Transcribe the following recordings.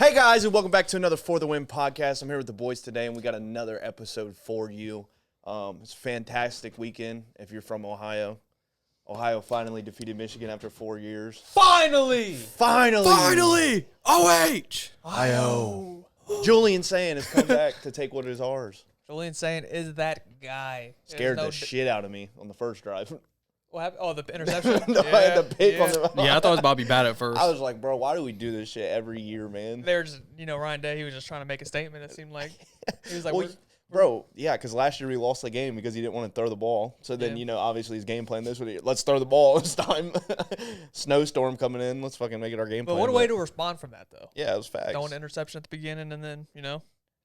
Hey guys, and welcome back to another For the Win podcast. I'm here with the boys today, and we got another episode for you. It's a fantastic weekend if you're from Ohio. Ohio finally defeated Michigan after 4 years. Finally! OH! Ohio. Julian saying has come back to take what is ours. Julian saying is that guy. Scared the shit out of me on the first drive. What happened? Oh, the interception? The pick on the... Yeah, I thought it was about to be bad at first. I was like, bro, why do we do this shit every year, man? They're just, Ryan Day, he was just trying to make a statement, it seemed like. He was like, well, bro, yeah, because last year we lost the game because he didn't want to throw the ball. So then, obviously his game plan this week, let's throw the ball this time. Snowstorm coming in, let's fucking make it our game plan. But what a way to respond from that, though. Yeah, it was facts. Throwing an interception at the beginning and then,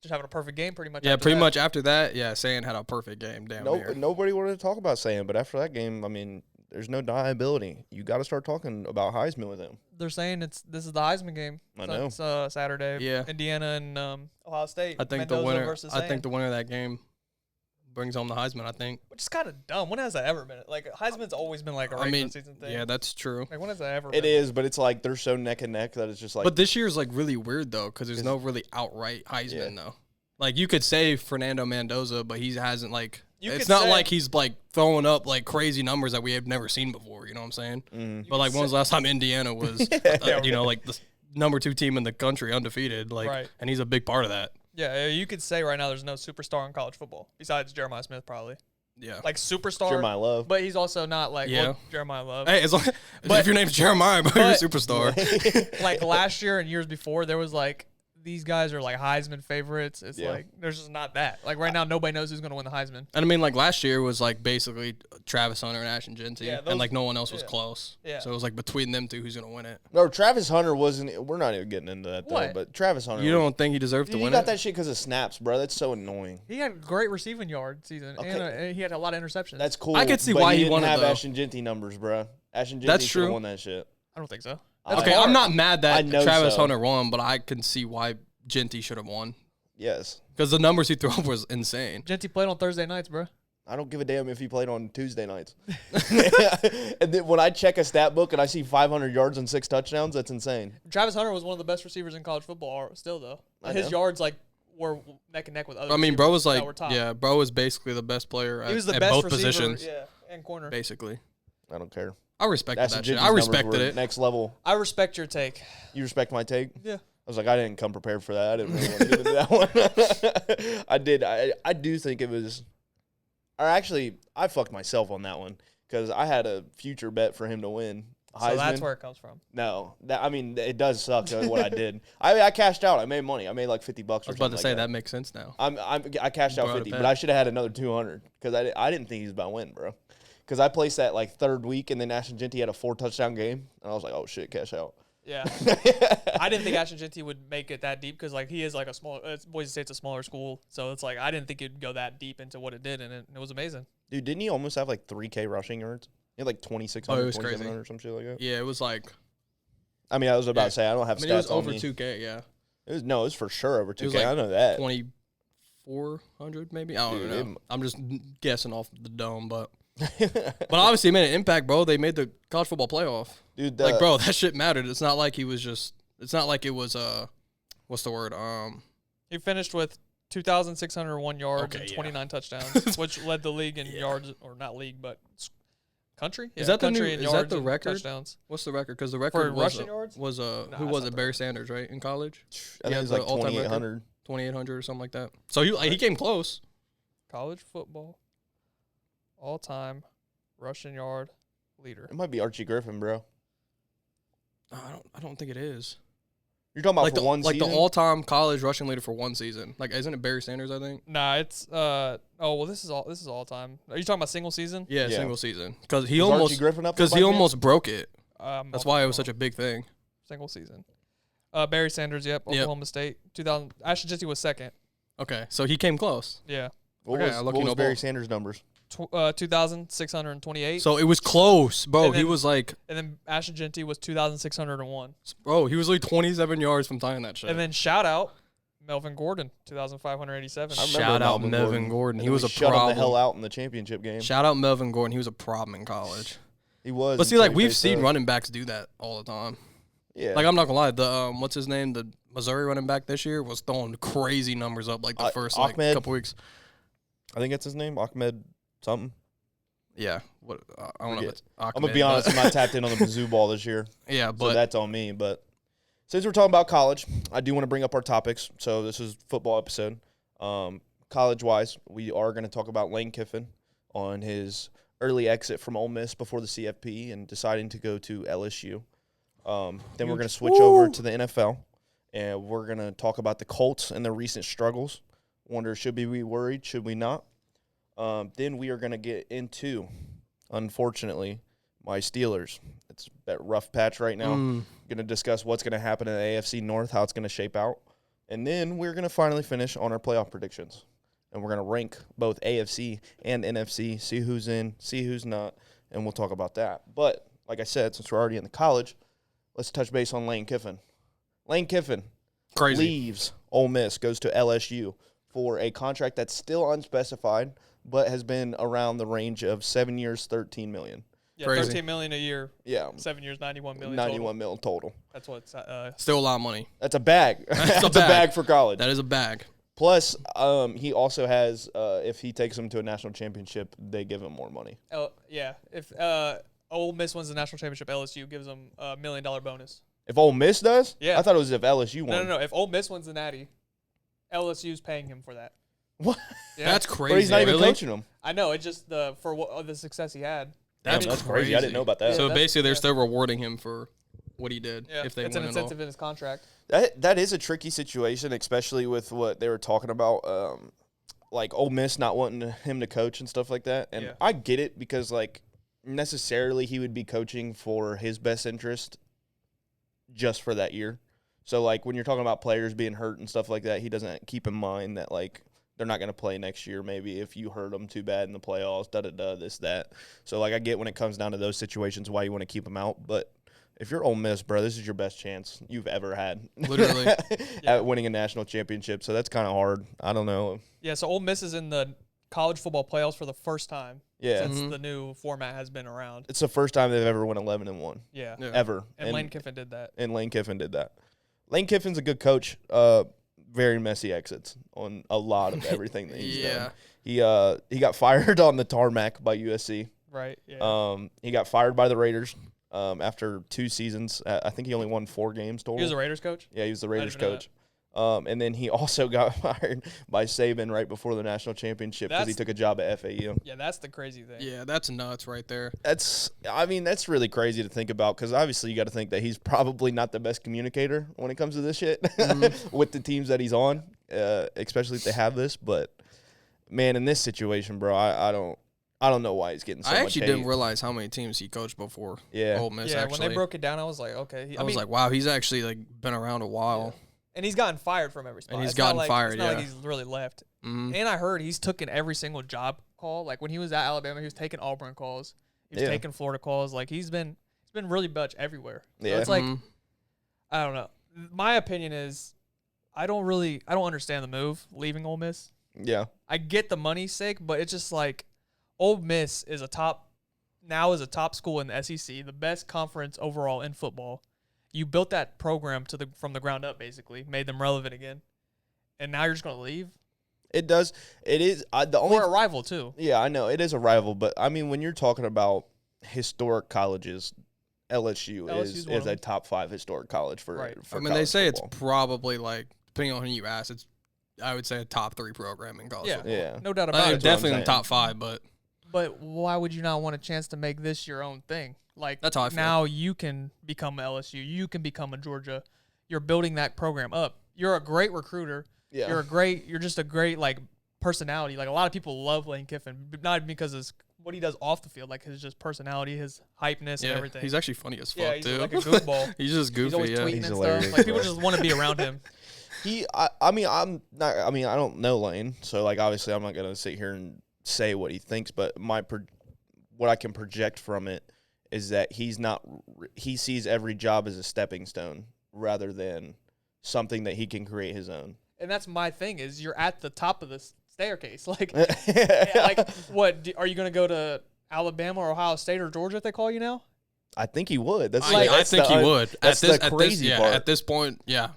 just having a perfect game pretty much. Yeah, pretty much after that, yeah, Sand had a perfect game down there. Nobody wanted to talk about Sand, but after that game, I mean, there's no deniability. You got to start talking about Heisman with him. They're saying this is the Heisman game. I know. It's Saturday. Yeah. Indiana and Ohio State. I think Mendoza the winner. versus I Sand. think the winner of that game brings home the Heisman. I think. Which is kind of dumb. When has that ever been? Like Heisman's always been like a regular season thing. Yeah, that's true. Like when has that ever been? It is, but it's like they're so neck and neck that it's just like. But this year's like really weird though, because there's no really outright Heisman though. Like you could say Fernando Mendoza, but he hasn't like. It's not like he's like throwing up like crazy numbers that we have never seen before. You know what I'm saying? Mm-hmm. But like, when was the last time Indiana was, like the number 2 team in the country, undefeated? Like, and he's a big part of that. Yeah, you could say right now there's no superstar in college football besides Jeremiah Smith, probably. Yeah, like superstar. Jeremiah Love, but he's also not like Jeremiah Love. Hey, if your name's Jeremiah, but you're a superstar. Like last year and years before, there was like. These guys are like Heisman favorites. It's like there's just not that. Like right now, nobody knows who's going to win the Heisman. And I mean, like last year was like basically Travis Hunter and Ashton Genty, and like no one else was close. Yeah. So it was like between them two, who's going to win it? No, Travis Hunter wasn't. We're not even getting into that though. But Travis Hunter. You don't think he deserved to win it? He got that shit because of snaps, bro. That's so annoying. He had a great receiving yard season, and he had a lot of interceptions. That's cool. I could see why he won it. Didn't have though. Ashton Genty numbers, bro. Ashton Genty That's should true. have won that shit. I don't think so. Okay, I'm not mad that Travis Hunter won, but I can see why Genty should have won. Yes. Because the numbers he threw up was insane. Genty played on Thursday nights, bro. I don't give a damn if he played on Tuesday nights. And then when I check a stat book and I see 500 yards and 6 touchdowns, that's insane. Travis Hunter was one of the best receivers in college football still, though. His yards, like, were neck and neck with other bro was like, bro was basically the best player at both positions. Yeah, and corner. Basically. I don't care. I respected that shit. I respected it. Next level. I respect your take. You respect my take? Yeah. I was like, I didn't come prepared for that. I didn't really want to get into that one. I did. I do think it was, or actually, I fucked myself on that one because I had a future bet for him to win Heisman. So that's where it comes from. No, I mean, it does suck what I did. I cashed out. I made money. I made like $50 or something. I was about to say that makes sense now. I cashed out 50, but I should have had another 200 because I didn't think he was about to win, bro. Because I placed that like third week, and then Ashton Genty had a 4-touchdown game, and I was like, oh shit, cash out. Yeah, I didn't think Ashton Genty would make it that deep because like he is like a small. Boise State's a smaller school, so it's like I didn't think it'd go that deep into what it did, and it was amazing. Dude, didn't he almost have like 3K rushing yards? He had like 2,600, 2,700 or some shit like that. Yeah, it was like. I mean, I was about to say I don't have stats. It was over 2K. Yeah. It was for sure over 2K. It was like I know that 2,400 maybe. I don't know. I'm just guessing off the dome, but. But obviously, it made an impact, bro. They made the college football playoff. Dude, like, bro, that shit mattered. It's not like he was just. It's not like it was what's the word? He finished with 2,601 yards and 29 touchdowns, which led the league in yards, or not league, but country. Is that country the new? Is that the record? Touchdowns. What's the record? Because the record for rushing yards was who was it? Barry Sanders, right, in college. I think it was like 2,800, 2,800 or something like that. So he came close. College football. All-time rushing yard leader. It might be Archie Griffin, bro. I don't think it is. You're talking about one season? Like the all-time college rushing leader for one season. Like, isn't it Barry Sanders, I think? Nah, it's this is all time. Are you talking about single season? Yeah. Single season. Because he almost broke it. That's why it was such a big thing. Single season. Barry Sanders, Oklahoma State. 2000. Ashton Genty was second. Okay, so he came close. Yeah. What was Barry Sanders' numbers? 2,628. So it was close, bro. He was like, and then Ashton Genty was 2,601. Bro, he was like 27 yards from tying that shit. And then shout out Melvin Gordon, 2,587. Shout out Melvin Gordon. He was a problem. Shut the hell out in the championship game. Shout out Melvin Gordon. He was a problem in college. He was. But see, like we've seen running backs do that all the time. Yeah. Like I'm not gonna lie, the what's his name, the Missouri running back this year was throwing crazy numbers up like the first couple weeks. I think that's his name, Ahmed something. Yeah, what I don't know. I'm gonna be honest, I'm not tapped in on the Mizzou ball this year. Yeah, but so that's on me. But since we're talking about college, I do want to bring up our topics. So this is football episode. College-wise, we are going to talk about Lane Kiffin on his early exit from Ole Miss before the CFP and deciding to go to LSU. Then we're going to switch over to the NFL, and we're going to talk about the Colts and their recent struggles. Wonder, should we be worried? Should we not? Then we are going to get into, unfortunately, my Steelers. It's that rough patch right now. Going to discuss what's going to happen in the AFC North, how it's going to shape out. And then we're going to finally finish on our playoff predictions. And we're going to rank both AFC and NFC, see who's in, see who's not, and we'll talk about that. But, like I said, since we're already in the college, let's touch base on Lane Kiffin. Lane Kiffin leaves Ole Miss, goes to LSU for a contract that's still unspecified, but has been around the range of 7 years, $13 million. Yeah, $13 million a year. Yeah. 7 years, $91 million. $91 million total. That's what's still a lot of money. That's a bag. That's a bag for college. That is a bag. Plus, he also has, if he takes them to a national championship, they give him more money. Oh, yeah. If Ole Miss wins the national championship, LSU gives them a $1 million bonus. If Ole Miss does? Yeah. I thought it was if LSU won. No. If Ole Miss wins the Natty, LSU's paying him for that. What? Yeah. That's crazy. But he's not even coaching them. I know. It's just for the success he had. That's crazy. I didn't know about that. So basically, they're still rewarding him for what he did. Yeah, if they it's win an incentive in his contract. That is a tricky situation, especially with what they were talking about, like Ole Miss not wanting him to coach and stuff like that. And I get it because, like, necessarily he would be coaching for his best interest just for that year. So, like, when you're talking about players being hurt and stuff like that, he doesn't keep in mind that, like, they're not going to play next year maybe if you hurt them too bad in the playoffs, this, that. So, like, I get when it comes down to those situations why you want to keep them out. But if you're Ole Miss, bro, this is your best chance you've ever had. Literally. At winning a national championship. So that's kind of hard. I don't know. Yeah, so Ole Miss is in the college football playoffs for the first time since Mm-hmm. the new format has been around. It's the first time they've ever won 11-1. Yeah. Ever. And Lane Kiffin did that. And Lane Kiffin did that. Lane Kiffin's a good coach. Very messy exits on a lot of everything that he's done. He got fired on the tarmac by USC. Right. Yeah. He got fired by the Raiders after 2 seasons. I think he only won 4 games total. He was a Raiders coach? Yeah, he was the Raiders coach. And then he also got fired by Saban right before the national championship because he took a job at FAU. Yeah, that's the crazy thing. Yeah, that's nuts right there. That's really crazy to think about because obviously you got to think that he's probably not the best communicator when it comes to this shit with the teams that he's on, especially if they have this. But, man, in this situation, bro, I don't know why he's getting so much hate. I actually didn't realize how many teams he coached before. Yeah. Ole Miss, when they broke it down, I was like, okay. I was like, wow, he's actually like been around a while. Yeah. And he's gotten fired from every spot. And he's gotten fired, It's not like he's really left. Mm-hmm. And I heard he's taken every single job call. Like when he was at Alabama, he was taking Auburn calls. He was taking Florida calls. Like he's been really much everywhere. So it's like, I don't know. My opinion is I don't understand the move leaving Ole Miss. Yeah. I get the money's sake, but it's just like Ole Miss is a top school in the SEC, the best conference overall in football. You built that program from the ground up, basically, made them relevant again, and now you're just going to leave? It does. It is. We're a rival, too. Yeah, I know. It is a rival, but, I mean, when you're talking about historic colleges, LSU is a top 5 historic college for I mean, college they say football. It's probably, like, depending on who you ask, I would say a top 3 program in college football. Yeah. No doubt about it. Definitely in the top 5, but... But why would you not want a chance to make this your own thing? Like, that's how I feel. Now you can become LSU. You can become a Georgia. You're building that program up. You're a great recruiter. Yeah. You're just a great, like, personality. Like, a lot of people love Lane Kiffin, not because of what he does off the field, like his just personality, his hypeness, and everything. He's actually funny as fuck, he's too. like a goofball. He's just goofy, he's always tweeting he's and hilarious, stuff. Like, people just want to be around him. I don't know Lane, so, like, obviously I'm not going to sit here and say what he thinks, but what I can project from it is that he sees every job as a stepping stone rather than something that he can create his own. And that's my thing is you're at the top of the staircase. Like, like what, are you going to go to Alabama or Ohio State or Georgia if they call you now? I think he would. I think he would. That's the crazy part. At this point, yeah.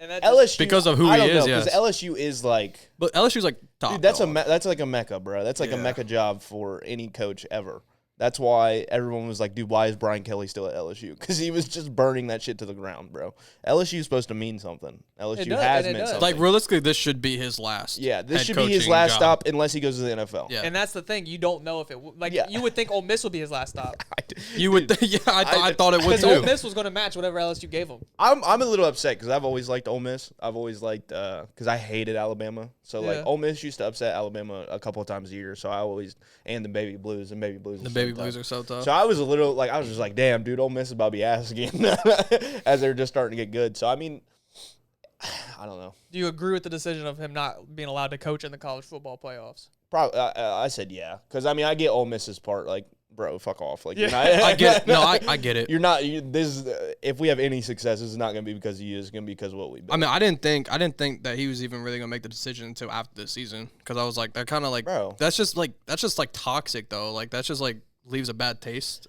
And that LSU because of who he is. Because LSU is like, but LSU's like top. Dude, that's like a mecca, bro. That's like a mecca job for any coach ever. That's why everyone was like, dude, why is Brian Kelly still at LSU? Because he was just burning that shit to the ground, bro. LSU is supposed to mean something. LSU has meant something. Like, realistically, this should be his last. Yeah, this should be his last stop unless he goes to the NFL. Yeah. And that's the thing. You don't know if it you would think Ole Miss would be his last stop. You would I thought it would too. Because Ole Miss was going to match whatever LSU gave him. I'm a little upset because I've always liked Ole Miss. I've always liked because I hated Alabama. So like Ole Miss used to upset Alabama a couple of times a year. So I always and the Baby Blues The Baby Blues are so tough. So I was a little like I was just like, damn, dude, Ole Miss is about to be ass again as they're just starting to get good. So I mean, I don't know. Do you agree with the decision of him not being allowed to coach in the college football playoffs? Probably, I said yeah, because I mean I get Ole Miss's part. Like, bro, fuck off. Like, I get it. No, I get it. You're not. This if we have any success, it's not going to be because of you. It's going to be because of what we built. I mean, I didn't think that he was even really going to make the decision until after the season because I was like, they're kind of like, bro, that's just like toxic though. Like that's just like leaves a bad taste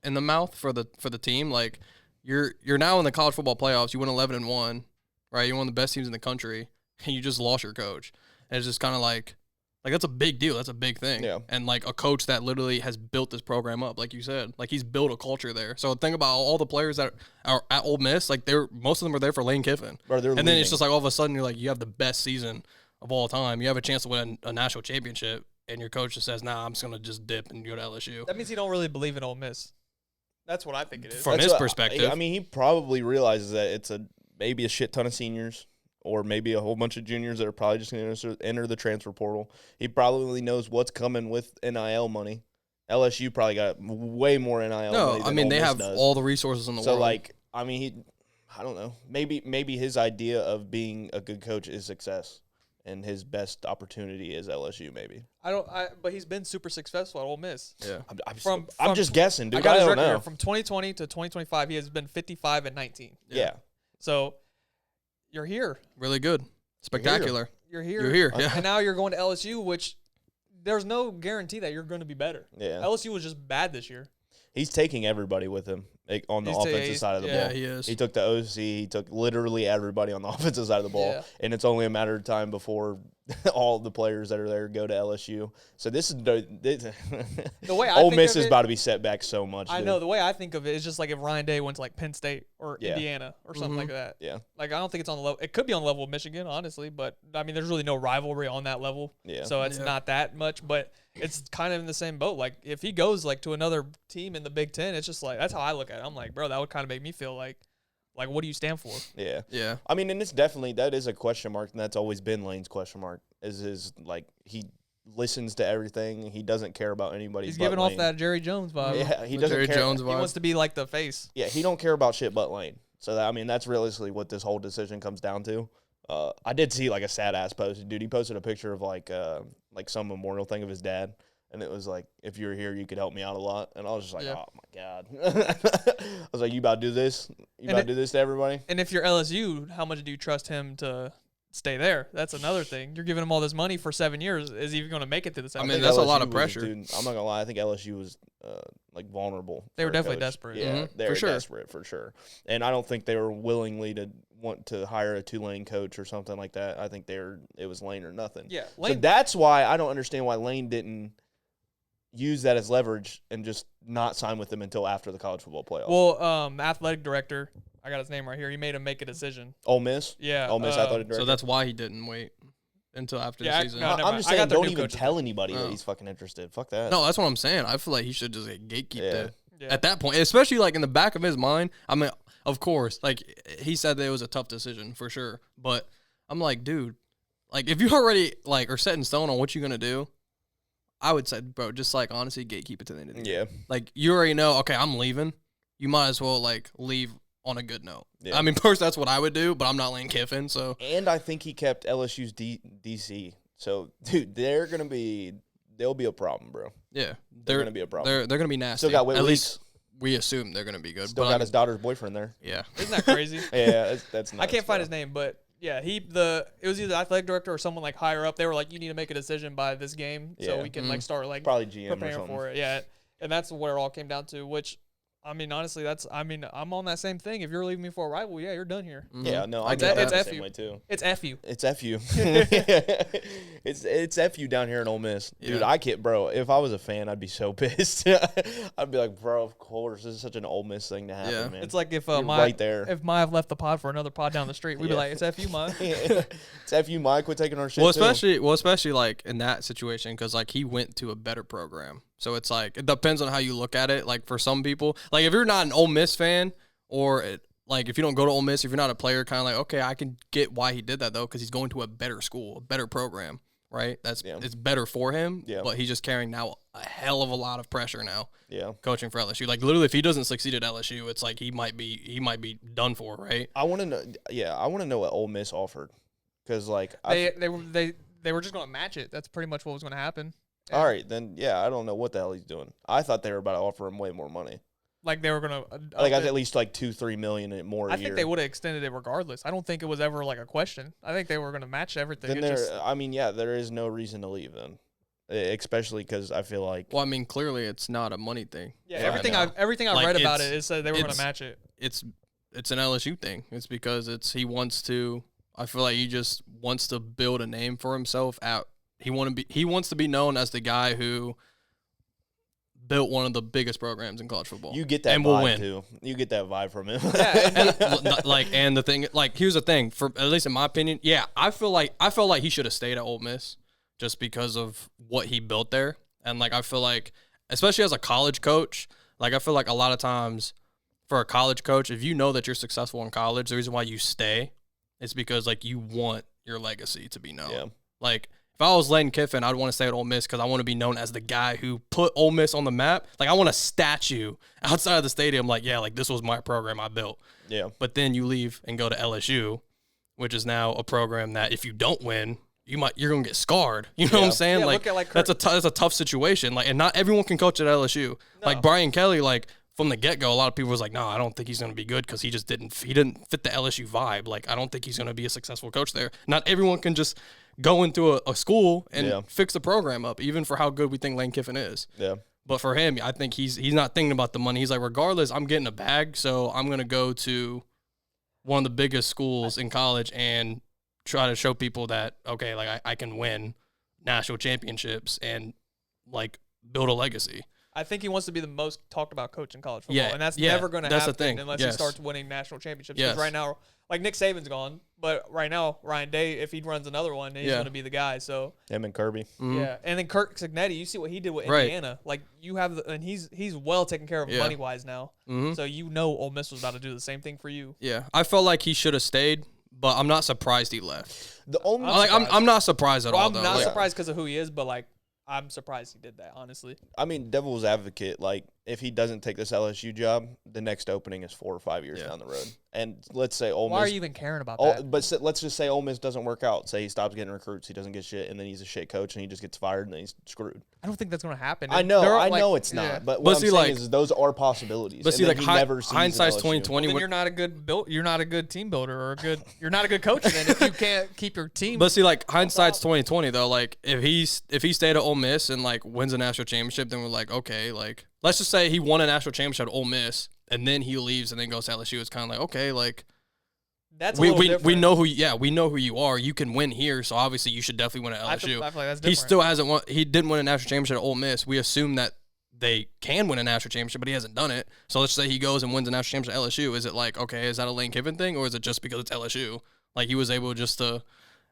in the mouth for the team. Like you're now in the college football playoffs. You went 11-1, right? You're one of the best teams in the country, and you just lost your coach. And it's just kind of like that's a big deal. That's a big thing. Yeah. And like a coach that literally has built this program up, like you said, like he's built a culture there. So think about all the players that are at Ole Miss. Like most of them are there for Lane Kiffen. Then it's just like all of a sudden you're like you have the best season of all time. You have a chance to win a national championship, and your coach just says, "Nah, I'm just gonna just dip and go to LSU." That means he don't really believe in Ole Miss. That's what I think it is. From his perspective. I mean, he probably realizes that it's maybe a shit ton of seniors or maybe a whole bunch of juniors that are probably just going to enter the transfer portal. He probably knows what's coming with NIL money. LSU probably got way more NIL money than I mean, Ole they Miss have does. all the resources in the world. So, like, I mean, I don't know. Maybe his idea of being a good coach is success. And his best opportunity is LSU, maybe. But he's been super successful at Ole Miss. Yeah, I'm just guessing, dude. I got his don't record know. here. From 2020 to 2025, he has been 55-19. Yeah. So you're here. Really good, spectacular. You're here. You're here. Yeah. And now you're going to LSU, which there's no guarantee that you're going to be better. Yeah. LSU was just bad this year. He's taking everybody with him on the offensive side of the ball. Yeah, he is. He took the OC. He took literally everybody on the offensive side of the ball. Yeah. And it's only a matter of time before all the players that are there go to LSU. So this is the way I Ole think Miss of is it, about to be set back so much. I dude. know. The way I think of it is just like if Ryan Day went to like Penn State or Indiana or something like that. Yeah. Like I don't think it's on the level. It could be on the level of Michigan, honestly, but I mean, there's really no rivalry on that level. Yeah. So it's not that much, but it's kind of in the same boat. Like if he goes like to another team in the Big Ten, it's just like that's how I look at it. I'm like, bro, that would kind of make me feel like what do you stand for? Yeah. Yeah. I mean, and it's definitely that is a question mark, and that's always been Lane's question mark. Is like he listens to everything. He doesn't care about anybody. He's but giving Lane. off that Jerry Jones vibe. Yeah, he doesn't Jerry care. Jones He vibe. wants to be like the face. Yeah, he don't care about shit but Lane. So I mean, that's realistically what this whole decision comes down to. I did see like a sad ass post, dude. He posted a picture of like some memorial thing of his dad, and it was like, if you were here, you could help me out a lot. And I was just like, oh my god. I was like, you about to do this? You about to do this to everybody? And if you're LSU, how much do you trust him to stay there? That's another thing. You're giving him all this money for 7 years. Is he even going to make it to the 7 I mean, years? that's a lot LSU of pressure. Dude, I'm not gonna lie. I think LSU was like vulnerable. They were for a definitely coach. desperate. Yeah, they were for sure. desperate for sure. And I don't think they were willingly to want to hire a Tulane coach or something like that. I think it was Lane or nothing. Yeah, So that's why I don't understand why Lane didn't use that as leverage and just not sign with them until after the college football playoff. Well, athletic director, I got his name right here. He made him make a decision. Ole Miss? Yeah. Ole Miss athletic director. So that's why he didn't wait until after the season. no, I'm just I got saying, their don't new even coach. tell anybody that he's fucking interested. Fuck that. No, that's what I'm saying. I feel like he should just gatekeep that. Yeah. At that point, especially like in the back of his mind. I mean, of course, like he said that it was a tough decision for sure. But I'm like, dude, like if you already like are set in stone on what you're gonna do, I would say, bro, just like honestly gatekeep it to the end of the year. Yeah. Like you already know, okay, I'm leaving. You might as well like leave on a good note. Yeah. I mean, first that's what I would do, but I'm not Lane Kiffen, so. And I think he kept LSU's DC. So, dude, there'll be a problem, bro. Yeah, They're going to be a problem. They're gonna be nasty. Still got Whit At Weeks. least we assume they're gonna be good. Still but got his daughter's boyfriend there. Yeah. Isn't that crazy? Yeah, that's nuts, I can't find bro. his name, but yeah, it was either the athletic director or someone like higher up. They were like, you need to make a decision by this game so Yeah. we can like start like Probably GM or preparing something. for it. Yeah, and that's where it all came down to. Which I mean, honestly, I'm on that same thing. If you're leaving me for a rival, yeah, you're done here. Mm-hmm. Yeah, no, I get that the same way too. It's F you. It's F you. it's F you down here in Ole Miss. Dude, Yeah. I can't, bro. If I was a fan, I'd be so pissed. I'd be like, bro, of course. This is such an Ole Miss thing to happen, man. It's like if right there. If Maya left the pod for another pod down the street, we'd be like, it's F you, Maya. It's F you, Mike. Quit taking our shit, especially like in that situation, because like he went to a better program. So it's like, it depends on how you look at it. Like for some people, like if you're not an Ole Miss fan, or like if you don't go to Ole Miss, if you're not a player, kind of like, okay, I can get why he did that though, because he's going to a better school, a better program, right? It's better for him, but he's just carrying now a hell of a lot of pressure now. Yeah, coaching for LSU, like literally, if he doesn't succeed at LSU, it's like he might be done for, right? I want to know. Yeah, I want to know what Ole Miss offered, because like they were just going to match it. That's pretty much what was going to happen. Yeah. All right, then, yeah, I don't know what the hell he's doing. I thought they were about to offer him way more money. Like they were going to at least like $2-3 million more a year. I think they would have extended it regardless. I don't think it was ever like a question. I think they were going to match everything. Then there is no reason to leave then, especially because I feel like. Well, I mean, clearly it's not a money thing. Yeah, everything I read about it is that they were going to match it. It's an LSU thing. It's because he wants to. I feel like he just wants to build a name for himself out. He wants to be known as the guy who built one of the biggest programs in college football. You get that and vibe will win. Too. You get that vibe from him. and the thing, like, here's the thing, for at least in my opinion, yeah, I felt like he should have stayed at Ole Miss just because of what he built there. And like I feel like, especially as a college coach, like I feel like a lot of times for a college coach, if you know that you're successful in college, the reason why you stay is because like you want your legacy to be known. Yeah. Like if I was Lane Kiffin, I'd want to stay at Ole Miss because I want to be known as the guy who put Ole Miss on the map. Like I want a statue outside of the stadium. Like, yeah, like this was my program I built. Yeah. But then you leave and go to LSU, which is now a program that if you don't win, you're gonna get scarred. You know what I'm saying? Yeah, like that's a tough situation. Like, and not everyone can coach at LSU. No. Like Brian Kelly, like from the get go, a lot of people was like, no, I don't think he's gonna be good because he didn't fit the LSU vibe. Like, I don't think he's gonna be a successful coach there. Not everyone can just go into a school and fix the program up, even for how good we think Lane Kiffin is. Yeah. But for him, I think he's not thinking about the money. He's like, regardless, I'm getting a bag, so I'm gonna go to one of the biggest schools in college and try to show people that, okay, like I can win national championships and like build a legacy. I think he wants to be the most talked about coach in college football, and that's never going to happen unless he starts winning national championships. Because right now, like Nick Saban's gone, but right now Ryan Day, if he runs another one, he's going to be the guy. So him and Kirby, yeah, and then Kirk Cignetti, you see what he did with Indiana. Like you have, and he's well taken care of money wise now. So you know Ole Miss was about to do the same thing for you. Yeah, I felt like he should have stayed, but I'm not surprised he left. I'm not surprised at all. I'm not surprised because of who he is, but like. I'm surprised he did that, honestly. I mean, devil's advocate, like, if he doesn't take this LSU job, the next opening is 4 or 5 years down the road. And let's say Ole Miss... Why are you even caring about that? But let's just say Ole Miss doesn't work out. Say he stops getting recruits, he doesn't get shit, and then he's a shit coach, and he just gets fired, and then he's screwed. I don't think that's going to happen. I know it's not. But what I'm saying is those are possibilities. But see, like, hindsight's 2020. Then you're not a good team builder, you're not a good coach then if you can't keep your team. But see, like, hindsight's 2020, though. Like, if he stayed at Ole Miss and, like, wins a national championship, then we're like, okay, like, let's just say he won a national championship at Ole Miss, and then he leaves and then goes to LSU. It's kind of like, okay, like, that's we know who you are. You can win here, so obviously you should definitely win at LSU. I feel like that's different. He still hasn't won. He didn't win a national championship at Ole Miss. We assume that they can win a national championship, but he hasn't done it. So let's say he goes and wins a national championship at LSU. Is it like, okay, is that a Lane Kiffin thing, or is it just because it's LSU? Like he was able just to.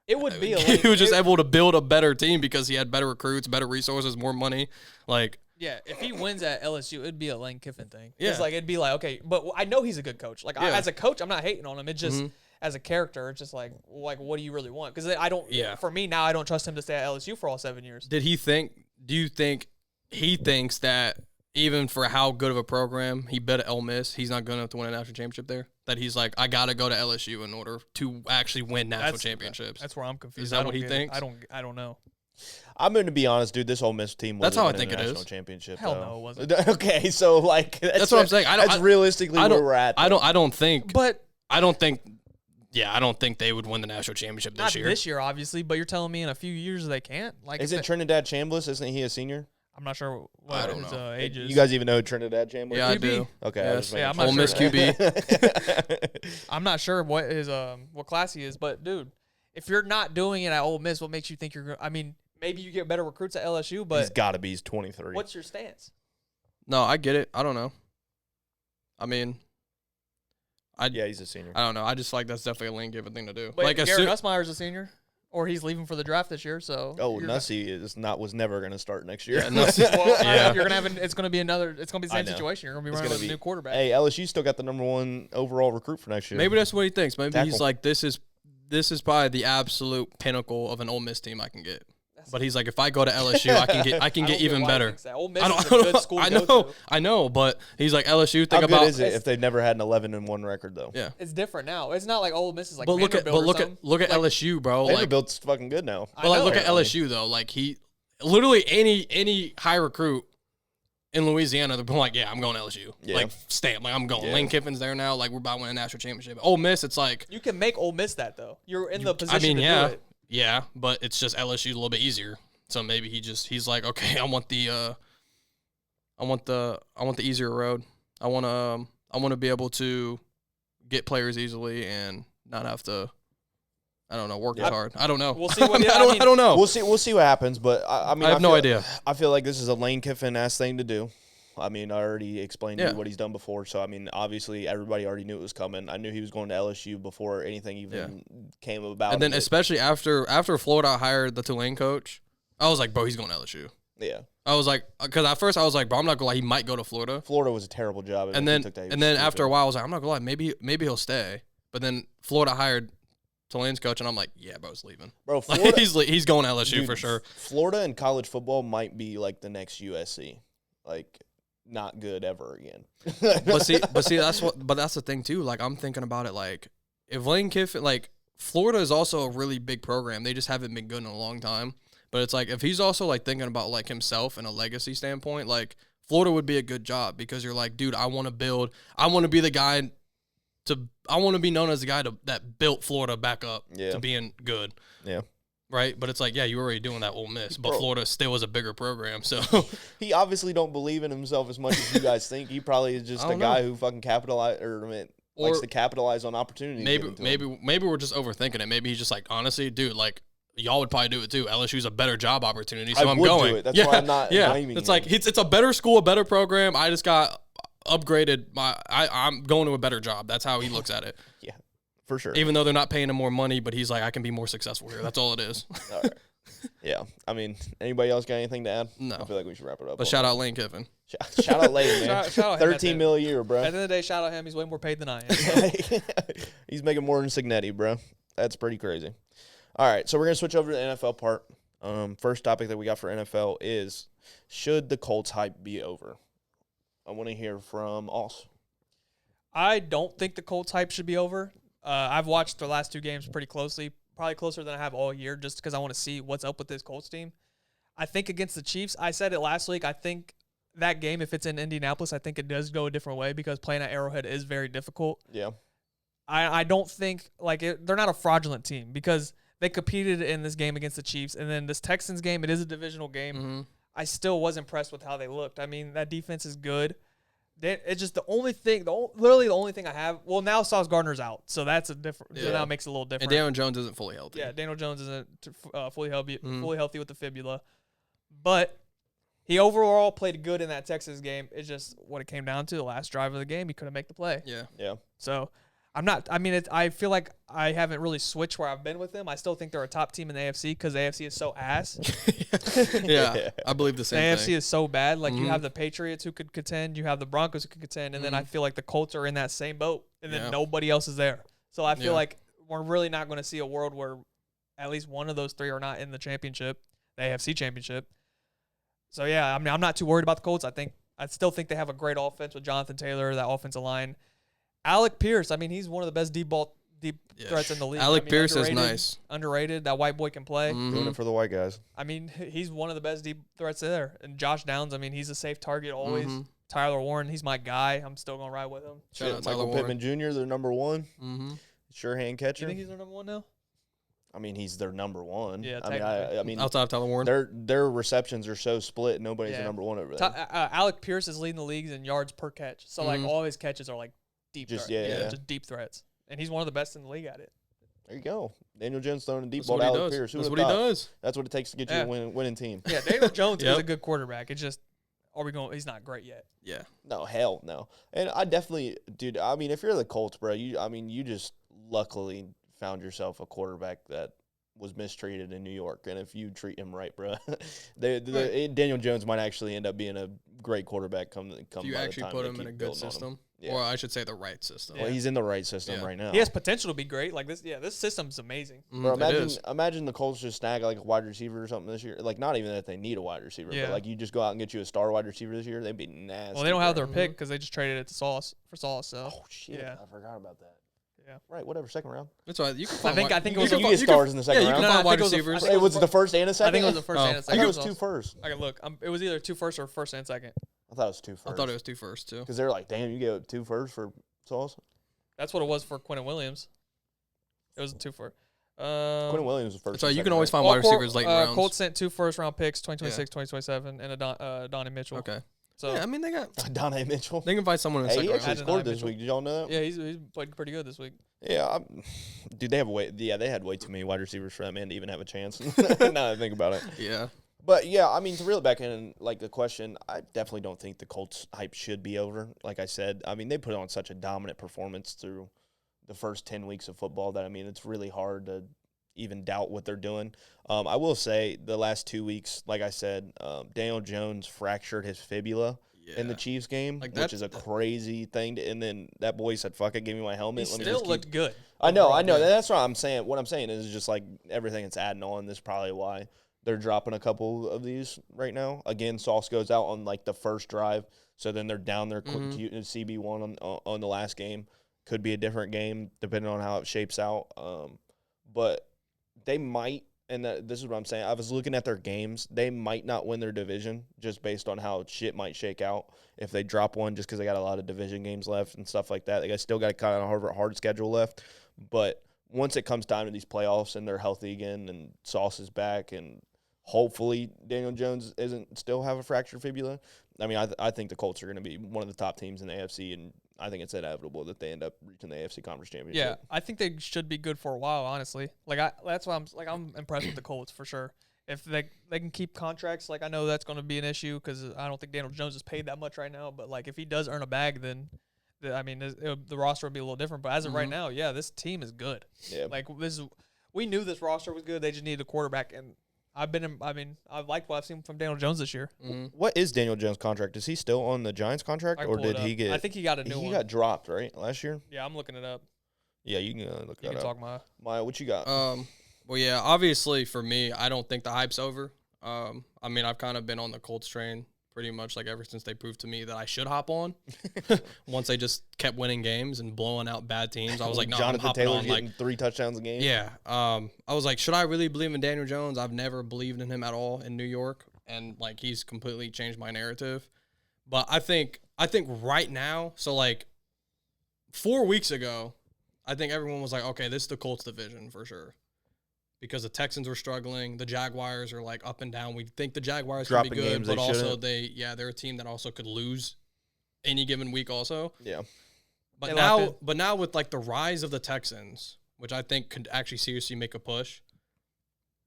It would be. He was just able to build a better team because he had better recruits, better resources, more money. Like. Yeah, if he wins at LSU, it'd be a Lane Kiffin thing. Yeah. It's like, it'd be like, okay, but I know he's a good coach. Like, as a coach, I'm not hating on him. It's just, as a character, it's just like, what do you really want? Because for me now, I don't trust him to stay at LSU for all 7 years. Do you think he thinks that even for how good of a program he bet at Ole Miss, he's not good enough to win a national championship there? That he's like, I got to go to LSU in order to actually win national championships. That's where I'm confused. Is that what he thinks? I don't know. I'm going to be honest, dude. This Ole Miss team wasn't that's how I think a it national is. Championship. Hell no, it wasn't. Okay, so like that's what I'm saying. That's realistically where we're at. I don't think they would win the national championship this year. Not this year, obviously, but you're telling me in a few years they can't. Like, isn't Trinidad Chambliss? Isn't he a senior? I'm not sure what his age is. You guys even know who Trinidad James was? Yeah, I do. Okay. Yes. I'm not Ole Miss QB. I'm not sure what his what class he is, but dude, if you're not doing it at Ole Miss, what makes you think you're going? I mean, maybe you get better recruits at LSU, but he's got to be. He's 23. What's your stance? No, I get it. I don't know. I mean, yeah, he's a senior. I don't know. I just feel like that's definitely a Lane Kiffin thing to do. But like Garrett Nussmeier's a senior, or he's leaving for the draft this year. So was never going to start next year. Yeah, you're gonna have it's gonna be the same situation. You're gonna be running with a new quarterback. Hey, LSU still got the number 1 overall recruit for next year. Maybe that's what he thinks. Maybe he's like, this is probably the absolute pinnacle of an Ole Miss team I can get. But he's like, if I go to LSU, I can get even better. Ole Miss is a good school to go to. I know, but he's like, LSU. How good is it if they've never had an 11-1 record though? Yeah, it's different now. It's not like Ole Miss is like. But look at LSU, bro. Vanderbilt's fucking good now. But look at LSU though. Like he, literally any high recruit in Louisiana, they're like, yeah, I'm going to LSU. Yeah. Like stamp, like I'm going. Yeah. Lane Kiffin's there now. Like we're about to win a national championship. Ole Miss, it's like you can make Ole Miss that though. You're in the position. To do it. Yeah, but it's just LSU's a little bit easier. So maybe he's like, okay, I want the easier road. I want to be able to get players easily and not have to, I don't know, work as hard. I don't know. We'll see what I don't know. We'll see what happens, but I mean, I have no idea. I feel like this is a Lane Kiffin-ass thing to do. I mean, I already explained to you what he's done before. So, I mean, obviously, everybody already knew it was coming. I knew he was going to LSU before anything even came about. And then especially after Florida hired the Tulane coach, I was like, bro, he's going to LSU. Yeah. I was like, because at first I was like, bro, I'm not going to lie, he might go to Florida. Florida was a terrible job. And then after a while, I was like, I'm not going to lie, maybe he'll stay. But then Florida hired Tulane's coach, and I'm like, yeah, bro's leaving. Bro, Florida, he's going to LSU for sure. Florida in college football might be like the next USC. Like, not good ever again. but see, that's the thing too. Like, I'm thinking about it. Like, if Lane Kiffin, like, Florida is also a really big program. They just haven't been good in a long time. But it's like, if he's also like thinking about like himself and a legacy standpoint, like Florida would be a good job because you're like, dude, I want to be the guy I want to be known as the guy that built Florida back up to being good. Yeah. Right, but it's like, yeah, you were already doing that Ole Miss, but Florida still was a bigger program. So he obviously don't believe in himself as much as you guys think. He probably is just a guy who fucking likes to capitalize on opportunities. Maybe we're just overthinking it. Maybe he's just like, honestly, dude, like y'all would probably do it too. LSU's a better job opportunity, so I'm going. Do it. That's why I'm not blaming It's him. like it's a better school, a better program. I just got upgraded. I'm going to a better job. That's how he looks at it. Yeah. For sure. Even though they're not paying him more money, but he's like, I can be more successful here. That's all it is. All right. Yeah. I mean, anybody else got anything to add? No. I feel like we should wrap it up. But shout out Lane Kiffin. Shout out Lane, man. shout out $13 million a year, bro. At the end of the day, shout out him. He's way more paid than I am. He's making more than Signetti, bro. That's pretty crazy. All right, so we're going to switch over to the NFL part. First topic that we got for NFL is, should the Colts hype be over? I want to hear from Oz. I don't think the Colts hype should be over. I've watched their last 2 games pretty closely, probably closer than I have all year, just because I want to see what's up with this Colts team. I think against the Chiefs, I said it last week, I think that game, if it's in Indianapolis, I think it does go a different way because playing at Arrowhead is very difficult. Yeah. I don't think, they're not a fraudulent team because they competed in this game against the Chiefs, and then this Texans game, it is a divisional game. Mm-hmm. I still was impressed with how they looked. I mean, that defense is good. It's just the only thing, literally the only thing I have. Well, now Sauce Gardner's out, so that's a different. Yeah. So now it makes it a little different. And Daniel Jones isn't fully healthy. Yeah, Daniel Jones isn't fully healthy with the fibula, but he overall played good in that Texas game. It's just what it came down to. The last drive of the game, he couldn't make the play. Yeah, yeah. So I feel like I haven't really switched where I've been with them. I still think they're a top team in the AFC because the AFC is so ass. Yeah, I believe the same thing. The AFC is so bad. Like, you have the Patriots who could contend. You have the Broncos who could contend. And then I feel like the Colts are in that same boat. And then nobody else is there. So I feel like we're really not going to see a world where at least one of those 3 are not in the championship, the AFC championship. So, yeah, I mean, I'm not too worried about the Colts. I still think they have a great offense with Jonathan Taylor, that offensive line. Alec Pierce, I mean, he's one of the best deep threats in the league. Alec Pierce is nice. Underrated. That white boy can play. Mm-hmm. Doing it for the white guys. I mean, he's one of the best deep threats there. And Josh Downs, I mean, he's a safe target always. Mm-hmm. Tyler Warren, he's my guy. I'm still going to ride with him. Michael Pittman Jr., they're number 1. Mm-hmm. Sure hand catcher. You think he's their number 1 now? I mean, he's their number one. Yeah, I mean, outside of Tyler Warren, their receptions are so split. Nobody's the number one over there. Alec Pierce is leading the leagues in yards per catch. So like all his catches are like deep threats. Just deep threats, and he's one of the best in the league at it. There you go. Daniel Jones throwing a deep ball to Alec Pierce. That's what he does. That's what it takes to get you a winning team. Yeah, Daniel Jones is a good quarterback. It's just, he's not great yet. Yeah. No, hell no. And I definitely, dude, I mean, if you're the Colts, bro, you just luckily found yourself a quarterback that was mistreated in New York. And if you treat him right, bro, Daniel Jones might actually end up being a great quarterback come if you actually put him in a good system. Yeah. Or I should say the right system. Well, he's in the right system right now. He has potential to be great. Like this, this system's amazing. Bro, imagine the Colts just snag like a wide receiver or something this year. Like not even that they need a wide receiver, but like you just go out and get you a star wide receiver this year. They'd be nasty. Well, they don't have their pick because they just traded it to Sauce for Sauce. So. Oh shit! I forgot about that. Yeah. Right. Whatever. Second round. That's right. You can find I think it was. You get stars in the second round. You can find wide receivers. It was the first and a second. I think it was the first and a second. I thought it was 2 first. I can look. It was either 2 first or first and second. I thought it was 2 first. I thought it was 2 first too. Because they're like, damn, you get 2 first for Sauce. That's what it was for Quinnen Williams. It was a 2 first. Quinnen Williams was first. So you can always find wide receivers late rounds. Colts sent 2 first-round picks, 2026, 2027, and a Donnie Mitchell. Okay. So I mean, they got Donnie Mitchell. They can find someone in the second round. round. He actually scored this week. Did y'all know that? Yeah, he's played pretty good this week. Yeah, dude, they had way too many wide receivers for that man to even have a chance. Now that I think about it. Yeah. But yeah, I mean, to reel it back in, like the question, I definitely don't think the Colts hype should be over. Like I said, I mean, they put on such a dominant performance through the first 10 weeks of football that, I mean, it's really hard to even doubt what they're doing. I will say the last 2 weeks, like I said, Daniel Jones fractured his fibula in the Chiefs game, which is a crazy thing. And then that boy said, fuck it, give me my helmet. He still looked good. I know. That's what I'm saying. What I'm saying is just like everything that's adding on. This is probably why they're dropping a couple of these right now. Again, Sauce goes out on like the first drive, so then they're down their CB1 on the last game. Could be a different game depending on how it shapes out. But they might, and this is what I'm saying. I was looking at their games. They might not win their division just based on how shit might shake out if they drop one, just because they got a lot of division games left and stuff like that. They still got kind of a hard schedule left. But once it comes time to these playoffs and they're healthy again and Sauce is back and hopefully Daniel Jones isn't still have a fractured fibula, I mean, I think the Colts are going to be one of the top teams in the AFC, and I think it's inevitable that they end up reaching the AFC Conference Championship. Yeah, I think they should be good for a while, honestly. That's why I'm impressed with the Colts for sure. If they can keep contracts, I know that's going to be an issue because I don't think Daniel Jones is paid that much right now. But if he does earn a bag, then the roster would be a little different. But as of right now, this team is good. Yeah. We knew this roster was good. They just needed a quarterback, and I've liked what I've seen from Daniel Jones this year. Mm-hmm. What is Daniel Jones' contract? Is he still on the Giants contract, or did he get? I think he got a new one. He got dropped, right, last year? Yeah, I'm looking it up. Yeah, you can look that up. You can talk Maya, what you got? Well, yeah, obviously for me, I don't think the hype's over. I mean, I've kind of been on the Colts train pretty much ever since they proved to me that I should hop on. Once they just kept winning games and blowing out bad teams, I was like, no, Jonathan Taylor's getting 3 touchdowns a game. Yeah. I was like, should I really believe in Daniel Jones? I've never believed in him at all in New York, and he's completely changed my narrative. But I think right now, so 4 weeks ago, I think everyone was like, okay, this is the Colts division for sure. Because the Texans were struggling, the Jaguars are up and down. We think the Jaguars can be good, but also they're a team that also could lose any given week also. Yeah. But now with the rise of the Texans, which I think could actually seriously make a push.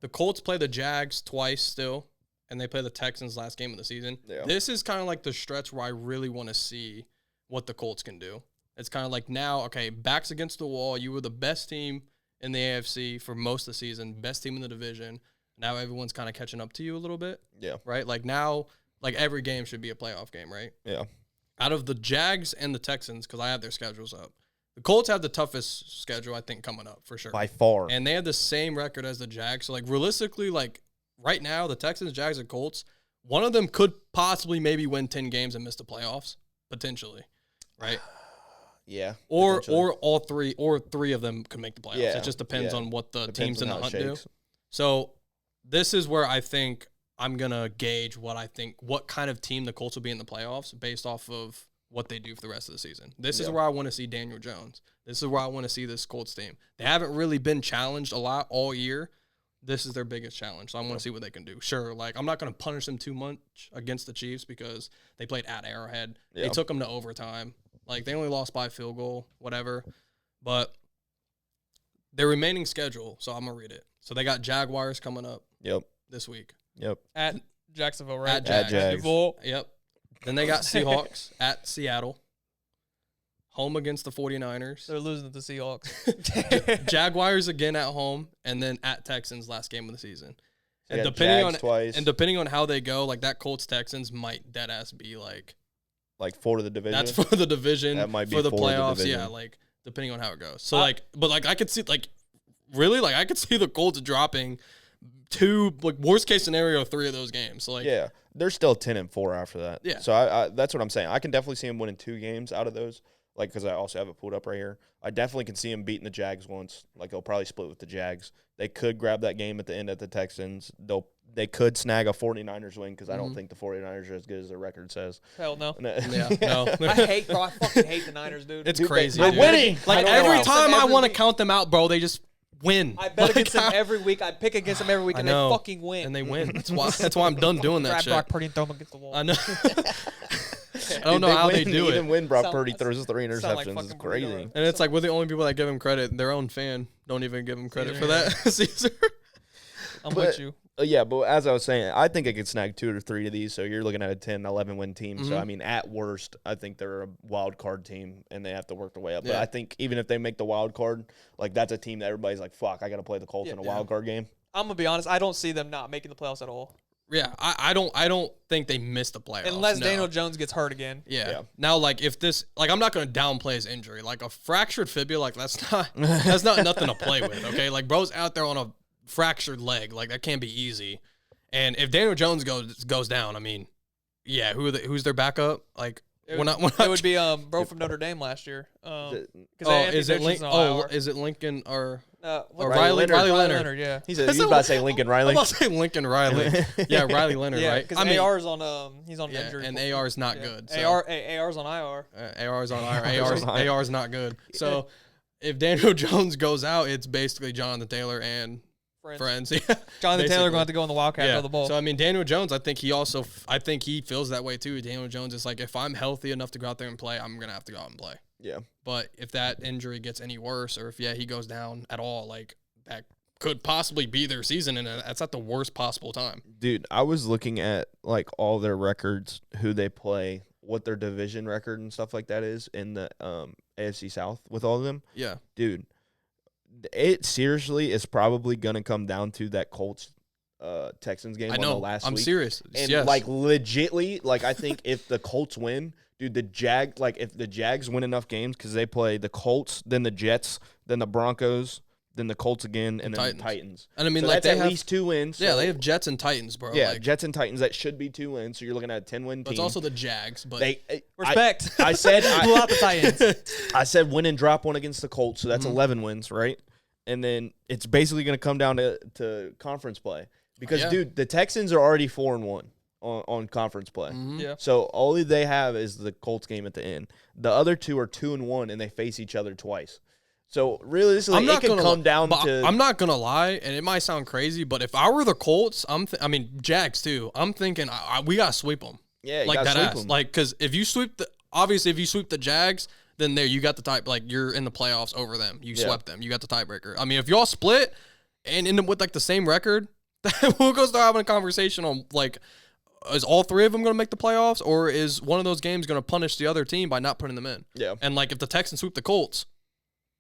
The Colts play the Jags twice still, and they play the Texans last game of the season. Yeah. This is kind of the stretch where I really want to see what the Colts can do. It's kind of now, okay, backs against the wall. You were the best team in the AFC for most of the season, best team in the division. Now everyone's kind of catching up to you a little bit. Yeah. Right? Now, every game should be a playoff game, right? Yeah. Out of the Jags and the Texans, because I have their schedules up, the Colts have the toughest schedule, I think, coming up for sure. By far. And they have the same record as the Jags. So, realistically, right now, the Texans, Jags, and Colts, one of them could possibly maybe win 10 games and miss the playoffs, potentially, right? Yeah. Or all three, or 3 of them could make the playoffs. Yeah. It just depends on what the teams in the hunt do. So this is where I think I'm going to gauge what kind of team the Colts will be in the playoffs based off of what they do for the rest of the season. This is where I want to see Daniel Jones. This is where I want to see this Colts team. They haven't really been challenged a lot all year. This is their biggest challenge, so I want to see what they can do. Sure, like I'm not going to punish them too much against the Chiefs because they played at Arrowhead. They took them to overtime. Like they only lost by a field goal, whatever. But their remaining schedule, so I'm going to read it. So they got Jaguars coming up this week. At Jacksonville, right? At Jacksonville. Yep. Then they got Seahawks at Seattle. Home against the 49ers. They're losing to the Seahawks. Jaguars again at home, and then at Texans last game of the season. So and depending on how they go, like that Colts Texans might dead ass be like for the division. That's for the division. That might be for the playoffs. The yeah, like depending on how it goes. So but I could see I could see the Colts dropping 2, like worst case scenario, 3 of those games. So like they're still 10-4 after that. Yeah. So I that's what I'm saying. I can definitely see them winning 2 games out of those. Like, because I also have it pulled up right here. I definitely can see them beating the Jags once. Like, they'll probably split with the Jags. They could grab that game at the end at the Texans. They could snag a 49ers win because I don't think the 49ers are as good as their record says. Hell no. No. I fucking hate the Niners, dude. It's crazy. They're winning. Like, every time I want to count them out, bro, they just win. I bet against them every week. I pick against them every week, and they fucking win. And they win. That's why I'm done doing that shit. Grab Brock Purdy and throw him against the wall. I know. I don't know how they do it. Even when Brock Purdy throws 3 interceptions, it's crazy. And it's like we're the only people that give him credit. Their own fan don't even give him credit for that. Caesar. I'm with you. Yeah, but as I was saying, I think I could snag 2 or 3 of these. So you're looking at a 10-11 win team. So I mean, at worst, I think they're a wild card team and they have to work their way up. But I think even if they make the wild card, like that's a team that everybody's like, "Fuck, I got to play the Colts in a wild card game." I'm gonna be honest. I don't see them not making the playoffs at all. Yeah, I don't think they missed the playoffs. Unless Daniel Jones gets hurt again. Yeah. Now, like, if this, like, I'm not going to downplay his injury. Like, a fractured fibula, like, that's not nothing to play with, okay? Like, bro's out there on a fractured leg. Like, that can't be easy. And if Daniel Jones goes down, I mean, yeah, who's their backup? Like, it would be bro from Notre Dame last year. Is it Lincoln or Riley Leonard? Yeah, he's about to say Lincoln Riley. I'm about to say Lincoln Riley. Yeah, Riley Leonard, right? Because AR's on he's on injury, and AR's not good. So. AR's on IR. AR's on IR. AR's not good. So if Daniel Jones goes out, it's basically Jonathan Taylor and friends. Yeah, Jonathan Taylor going to have to go on the Wildcat throw the ball. So I mean, Daniel Jones, I think he feels that way too. Daniel Jones is like, if I'm healthy enough to go out there and play, I'm gonna have to go out and play. Yeah. But if that injury gets any worse, or if he goes down at all, like that could possibly be their season, and that's at the worst possible time. Dude, I was looking at like all their records, who they play, what their division record and stuff like that is in the AFC South with all of them. Yeah. Dude, it seriously is probably going to come down to that Colts Texans game on the last week. I'm serious. And like legitly, like I think if the Colts win, dude, if the Jags win enough games, because they play the Colts, then the Jets, then the Broncos, then the Colts again, and then the Titans. And I mean, so like that's at least 2 wins. Yeah, they have Jets and Titans, bro. Yeah, Jets and Titans, that should be 2 wins. So you're looking at a 10-win team. But it's also the Jags. But respect. I said pull out the Titans. I said win and drop one against the Colts, so that's 11 wins, right? And then it's basically going to come down to conference play because, dude, the Texans are already 4-1 on conference play. Yeah. So all they have is the Colts game at the end. The other 2 are 2-1, and they face each other twice. So realistically, it can come down to. I'm not gonna lie, and it might sound crazy, but if I were the Colts, Jags too. I'm thinking we gotta sweep them. Yeah, you like gotta that sweep them. Like, because if you sweep the Jags, then you got the type, like you're in the playoffs over them. You swept them. You got the tiebreaker. I mean, if y'all split and end up with like the same record, we'll go start having a conversation on like, is all 3 of them going to make the playoffs, or is one of those games going to punish the other team by not putting them in? Yeah. And like if the Texans sweep the Colts,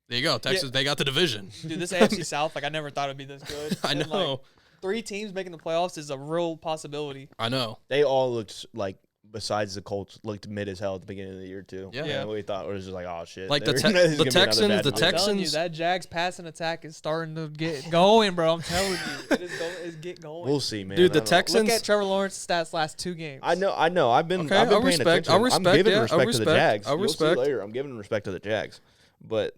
there you go. Texas, they got the division. Dude, this AFC South, like I never thought it'd be this good. I know. And, like, 3 teams making the playoffs is a real possibility. I know. They all looked like, besides the Colts, looked mid as hell at the beginning of the year too. Yeah. And we thought it was just like, oh shit. Like the Texans, that Jags passing attack is starting to get going, bro. I'm telling you, it's get going. We'll see, man. Dude, the Texans. Look at Trevor Lawrence's stats last 2 games. I know. I've been paying attention. I'm giving respect to the Jags. You'll see later. I'm giving respect to the Jags, but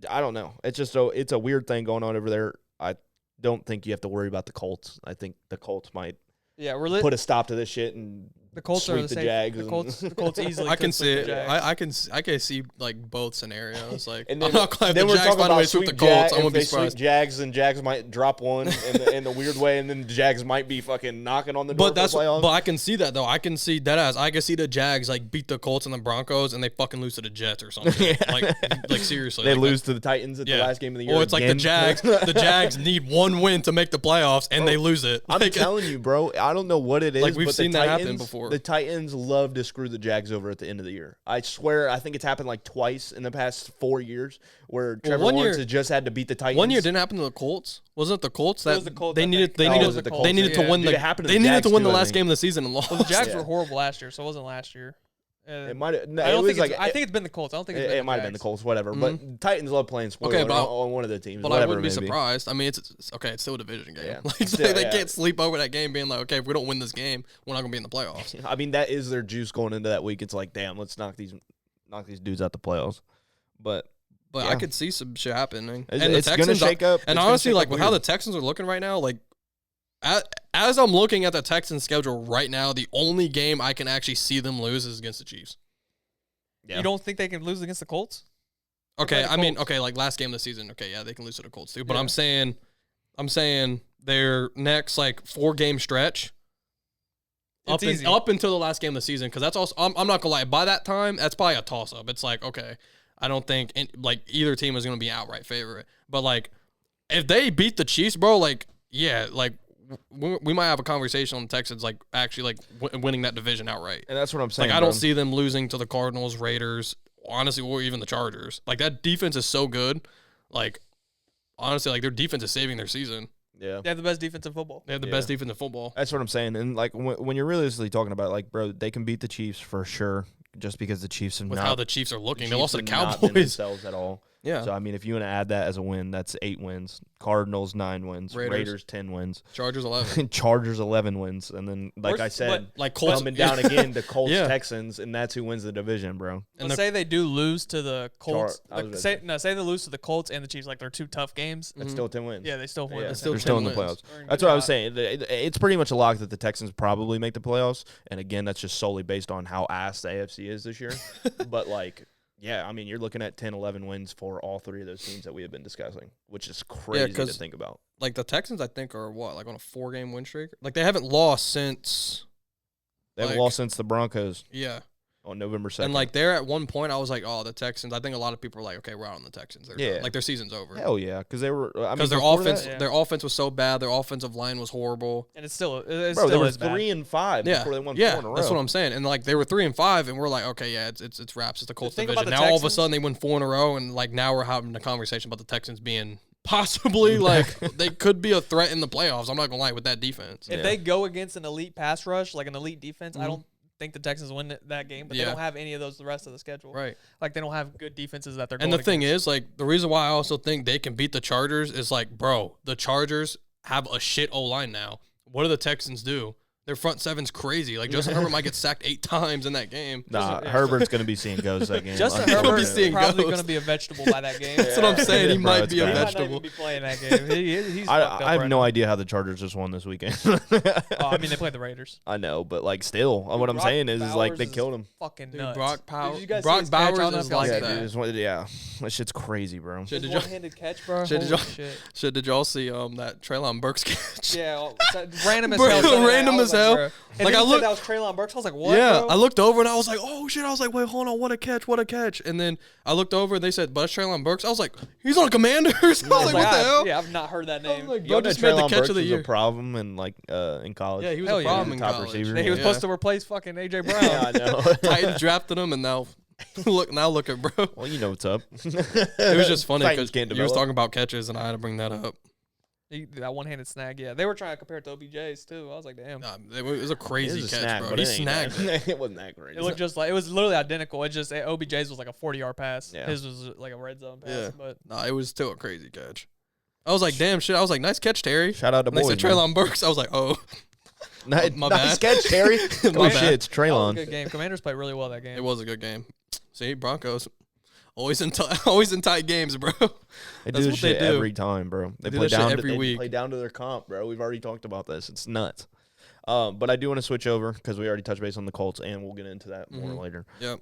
I don't know. It's just it's a weird thing going on over there. I don't think you have to worry about the Colts. I think the Colts might put a stop to this shit and The Colts are sweep the the same. Jags. The Colts easily. I can could see sweep it. the Jags. I can see like both scenarios. Like, And I'm not glad then the we're Jags talking find a way about to sweep the sweep Colts. Jag, I'm gonna if be they sweep surprised. Jags, and Jags might drop one in the weird way, and then the Jags might be fucking knocking on the door. But for the playoffs. but I can see that though. I can see that as I can see the Jags like beat the Colts and the Broncos, and they fucking lose to the Jets or something. like seriously, they like lose to the Titans at the last game of the year. Or it's again. like the Jags. The Jags need one win to make the playoffs, and they lose it. I'm telling you, bro. I don't know what it is. Like, we've but seen the that Titans, happen before. The Titans love to screw the Jags over at the end of the year. I swear, I think it's happened like twice in the past 4 years where Trevor Lawrence has just had to beat the Titans. 1 year didn't happen to the Colts. Wasn't it the Colts that was the Colts, they I needed? think. They Oh, needed. was it the They Colts? needed to Yeah. win Dude, the. it happened to They the needed Jags to win the too, I last think. game of the season and lost. Well, the Jags Yeah. were horrible last year, so it wasn't last year. It might have. No, I don't it was think. like I think it's been the Colts. I don't think it's been it might have been the Colts. Whatever. But Titans love playing spoiler Okay, but on one of the teams. But I whatever wouldn't be it may surprised. I mean, it's okay. It's still a division game. Yeah. Like Still, they yeah. can't sleep over that game, being like, okay, if we don't win this game, we're not gonna be in the playoffs. I mean, that is their juice going into that week. It's like, damn, let's knock these dudes out the playoffs. But But yeah. I could see some shit happening. It's, And the it's gonna Texans, shake up. and it's honestly, gonna like shake with up how the weird. Texans are looking right now, like as I'm looking at the Texans schedule right now, the only game I can actually see them lose is against the Chiefs. Yeah. You don't think they can lose against the Colts? Okay, the I mean, Colts. okay, like last game of the season. Okay, yeah, they can lose to the Colts too. But Yeah. I'm saying their next like 4-game stretch. It's easy. Up until the last game of the season, because that's also I'm not gonna lie. By that time, that's probably a toss up. It's like, okay, I don't think like either team is gonna be outright favorite. But like, if they beat the Chiefs, bro, like yeah, like we might have a conversation on the Texans like actually like winning that division outright. And that's what I'm saying. Like I bro. don't see them losing to the Cardinals, Raiders, honestly, or even the Chargers. Like that defense is so good. Like honestly, like their defense is saving their season. Yeah. They have the best defense in football. They have the best defense in football. That's what I'm saying. And like when you're realistically talking about, like, bro, they can beat the Chiefs for sure, just because the Chiefs have With not. how the Chiefs are looking, they Chiefs lost to the have not been Cowboys. themselves at all. Yeah. So I mean, if you want to add that as a win, that's 8 wins. Cardinals 9 wins. Raiders 10 wins. Chargers 11. Chargers 11 wins, and then like Where's- I said, Like Colts coming down again to Colts Yeah. Texans, and that's who wins the division, bro. Let's say they do lose to the Colts. I was Like, gonna say they lose to the Colts and the Chiefs. Like they're 2 tough games. That's still 10 wins. Yeah, they still win. Yeah, the still they're 10 still in the wins. playoffs. They're in That's good what I was odds. saying. It's pretty much a lock that the Texans probably make the playoffs. And again, that's just solely based on how ass the AFC is this year. But like, yeah, I mean, you're looking at 10, 11 wins for all 3 of those teams that we have been discussing, which is crazy to think about. Like the Texans, I think, are what, like on a 4-game win streak? Like they haven't lost since. They haven't like- lost since the Broncos Yeah. on November 2nd. And like there at one point, I was like, oh, the Texans. I think a lot of people were like, okay, we're out on the Texans. They're Yeah. done. Like their season's over. hell yeah, because they were. I mean, Because their before offense, that, Yeah. their offense was so bad. Their offensive line was horrible. And it's still, bro, still they were is bad. 3 and 5 Yeah, before they won 4 yeah, in a row. that's what I'm saying. And like they were 3 and 5, and we're like, okay, yeah, it's wraps. It's the Colts thing division. about the Now all of a Texans- sudden they win 4 in a row, and like now we're having a conversation about the Texans being possibly like they could be a threat in the playoffs. I'm not gonna lie with that defense. If Yeah. they go against an elite pass rush, like an elite defense, Mm-hmm. I don't think the Texans win that game. But Yeah. they don't have any of those the rest of the schedule. Right. Like they don't have good defenses that they're. And going the thing against. is, like, the reason why I also think they can beat the Chargers is like, bro, the Chargers have a shit O line now. What do the Texans do? Their front seven's crazy. Like Justin Herbert might get sacked 8 times in that game. Nah, yeah. Herbert's gonna be seeing ghosts that game. Justin He'll be Herbert is seeing probably ghosts. going to be a vegetable by that game. That's what I'm saying. He Bro, might it's be a bad. He might not vegetable. even be playing that game. He's fucked up I have right no now. idea how the Chargers just won this weekend. Oh, I mean, they played the Raiders. I know, but like still, what I'm Brock saying is like Bowers they is killed him. Fucking Dude, nuts. Brock Did you guys see Brock his catch? I don't Bowers know is if y'all like saw Yeah, that. dude, that shit's crazy, bro. Shit, His did y'all- one-handed catch, bro. Shit, did Holy y'all- shit. Shit, did y'all see that Traylon Burks catch? Yeah, random as Bro, hell. Sunday night. random I was as hell. bro. And Like, then I he said looked- that was Traylon Burks. I was like, what? Yeah, bro? I looked over and I was like, oh shit. I was like, wait, hold on, what a catch. And then I looked over and they said, but it's Traylon Burks. I was like, he's on Commanders. I was like, what the hell? Yeah, I've not heard that I was name. like, You bro know just made the Traylon catch Burks of the was year. a problem in in college. Yeah, he was Hell a yeah. problem He in was a top college. receiver. Yeah, he was Yeah. supposed to replace fucking AJ Brown. Yeah, I know. Titans drafted him, and now look at bro. Well, you know what's up. It was just funny Titans because can't you was develop. talking about catches, and I had to bring that up. That one-handed snag. Yeah, they were trying to compare it to OBJ's too. I was like, damn. It was a crazy It was a catch, snag, bro. but He it ain't snagged that- it. It wasn't that great. It looked just like it was literally identical. It just OBJ's was like a 40-yard pass. Yeah. His was like a red zone pass. Yeah. But Nah, it was still a crazy catch. I was like, damn shit. I was like, nice catch, Terry. Shout out to And they boys. said Traylon Burks. I was like, oh. man. my Nice bad. catch, Terry. My Oh bad. shit, it's that was a Traylon. good game. Commanders played really well that game. It was a good game. See, Broncos. Always in tight games, bro. They That's do this what they shit do. every time, bro. They do play that shit down every they week. play down to their comp, bro. We've already talked about this. It's nuts. But I do want to switch over because we already touched base on the Colts, and we'll get into that more later. Yep.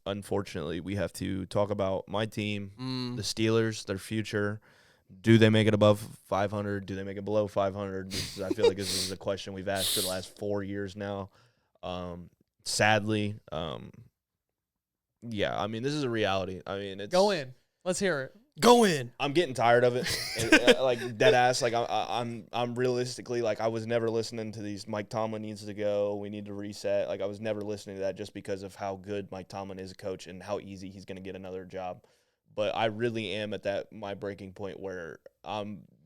Unfortunately, we have to talk about my team, the Steelers, their future. Do they make it above 500? Do they make it below 500? I feel like this is a question we've asked for the last 4 years now. Sadly, yeah, I mean, this is a reality. I mean, it's go in. Let's hear it. Go in. I'm getting tired of it. And, like dead ass. Like I'm realistically like I was never listening to these. Mike Tomlin needs to go. We need to reset. Like I was never listening to that just because of how good Mike Tomlin is a coach and how easy he's going to get another job. But I really am at that my breaking point where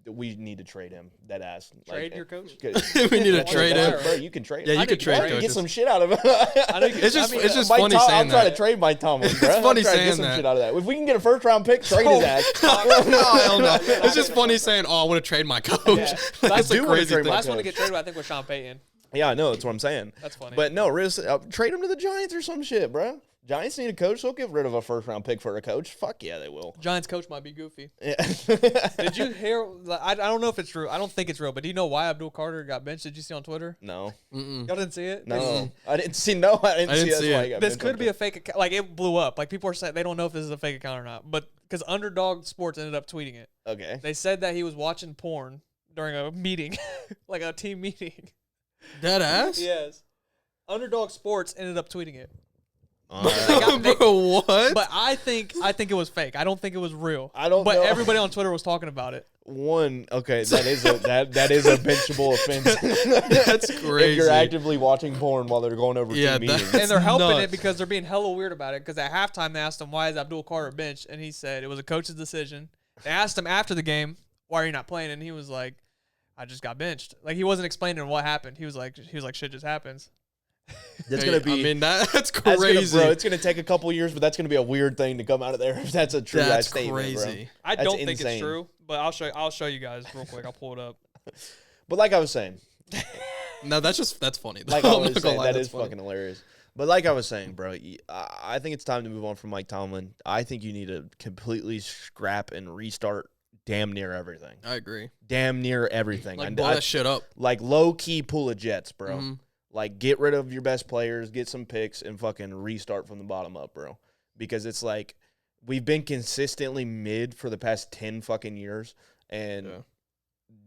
we need to trade him. Dead ass. Trade your coach. We need to trade him. Bro, you can trade. Yeah, you can trade coaches. Get some shit out of it. It's just Mike funny saying saying I'm trying that. to trade Mike Tomlin, bro. It's funny I'm trying to saying get some that. shit out of that. If we can get a first round pick, trade his ass. Hell no. It's just funny saying, "Oh, I want to trade my coach." Yeah. That's I do a wanna crazy trade thing. my Last one to coach. get traded, I think, was Sean Payton. Yeah, I know. That's what I'm saying. That's funny. But no, trade him to the Giants or some shit, bro. Giants need a coach. They'll get rid of a first round pick for a coach. Fuck yeah, they will. Giants coach might be goofy. Yeah. Did you hear? I don't know if it's true. I don't think it's real. But do you know why Abdul Carter got benched? Did you see on Twitter? No. Mm-mm. Y'all didn't see it? No. I didn't see. No, I didn't see. That's see why it. he got This benched could on be a fake account. Like, it blew up. Like, people are saying they don't know if this is a fake account or not. But because Underdog Sports ended up tweeting it. Okay. They said that he was watching porn during a meeting, like a team meeting. Dead ass. Yes. Underdog Sports ended up tweeting it. Bro, what? But I think it was fake. I don't think it was real. I don't But know. everybody on Twitter was talking about it. Okay, that is a benchable offense. That's If crazy. you're actively watching porn while they're going over Yeah, team that- meetings. And they're helping nuts. it because they're being hella weird about it. Because at halftime, they asked him, why is Abdul Carter benched? And he said it was a coach's decision. They asked him after the game, why are you not playing? And he was like, I just got benched. Like, he wasn't explaining what happened. He was like, shit just happens. That's gonna be. I mean, that's That's crazy. bro, it's gonna take a couple years, but that's gonna be a weird thing to come out of there if that's a true That's statement, crazy. bro. I That's don't think it's insane. true, but I'll show you guys real quick. I'll pull it up. But like I was saying, No, that's funny. like I'm I not was gonna saying, lie, that that's is funny. fucking hilarious. But like I was saying, bro, I think it's time to move on from Mike Tomlin. I think you need to completely scrap and restart damn near everything. I agree. Damn near everything. Like, blow that shit up. Like low key pull a Jets, bro. Mhm. Like get rid of your best players, get some picks, and fucking restart from the bottom up, bro. Because it's like we've been consistently mid for the past 10 fucking years, and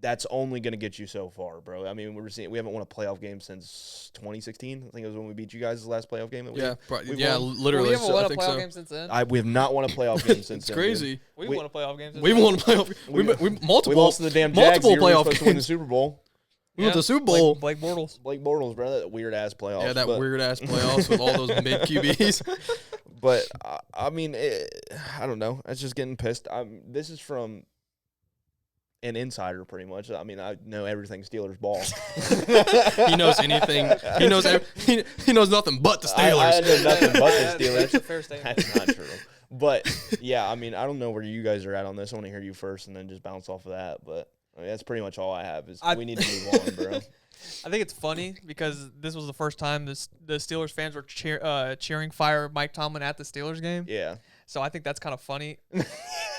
that's only gonna get you so far, bro. I mean, we haven't won a playoff game since 2016. I think it was when we beat you guys the last playoff game that we Yeah, we yeah, won. literally. We haven't so won I a think playoff so. game since then. We have not won a playoff game since It's then, crazy. We've we- won a playoff game since We then. won a playoff. We multiple. We lost to the damn Jags. multiple The year we were playoff supposed to win the games. Super Bowl. We went to the Super Bowl. Blake Bortles. Blake Bortles, bro, that weird ass playoffs. Yeah, that but, weird ass playoffs with all those mid QBs. But I mean, I don't know. It's just getting pissed. This is from an insider, pretty much. I mean, I know everything Steelers ball. He knows anything. He knows. He knows nothing but the I Steelers. know nothing but the Steelers. That's a fair statement. That's not true. But yeah, I mean, I don't know where you guys are at on this. I want to hear you first, and then just bounce off of that. But I mean, that's pretty much all I have. Is we need to move on, bro. I think it's funny because this was the first time the Steelers fans were cheering fire Mike Tomlin at the Steelers game. Yeah. So I think that's kind of funny.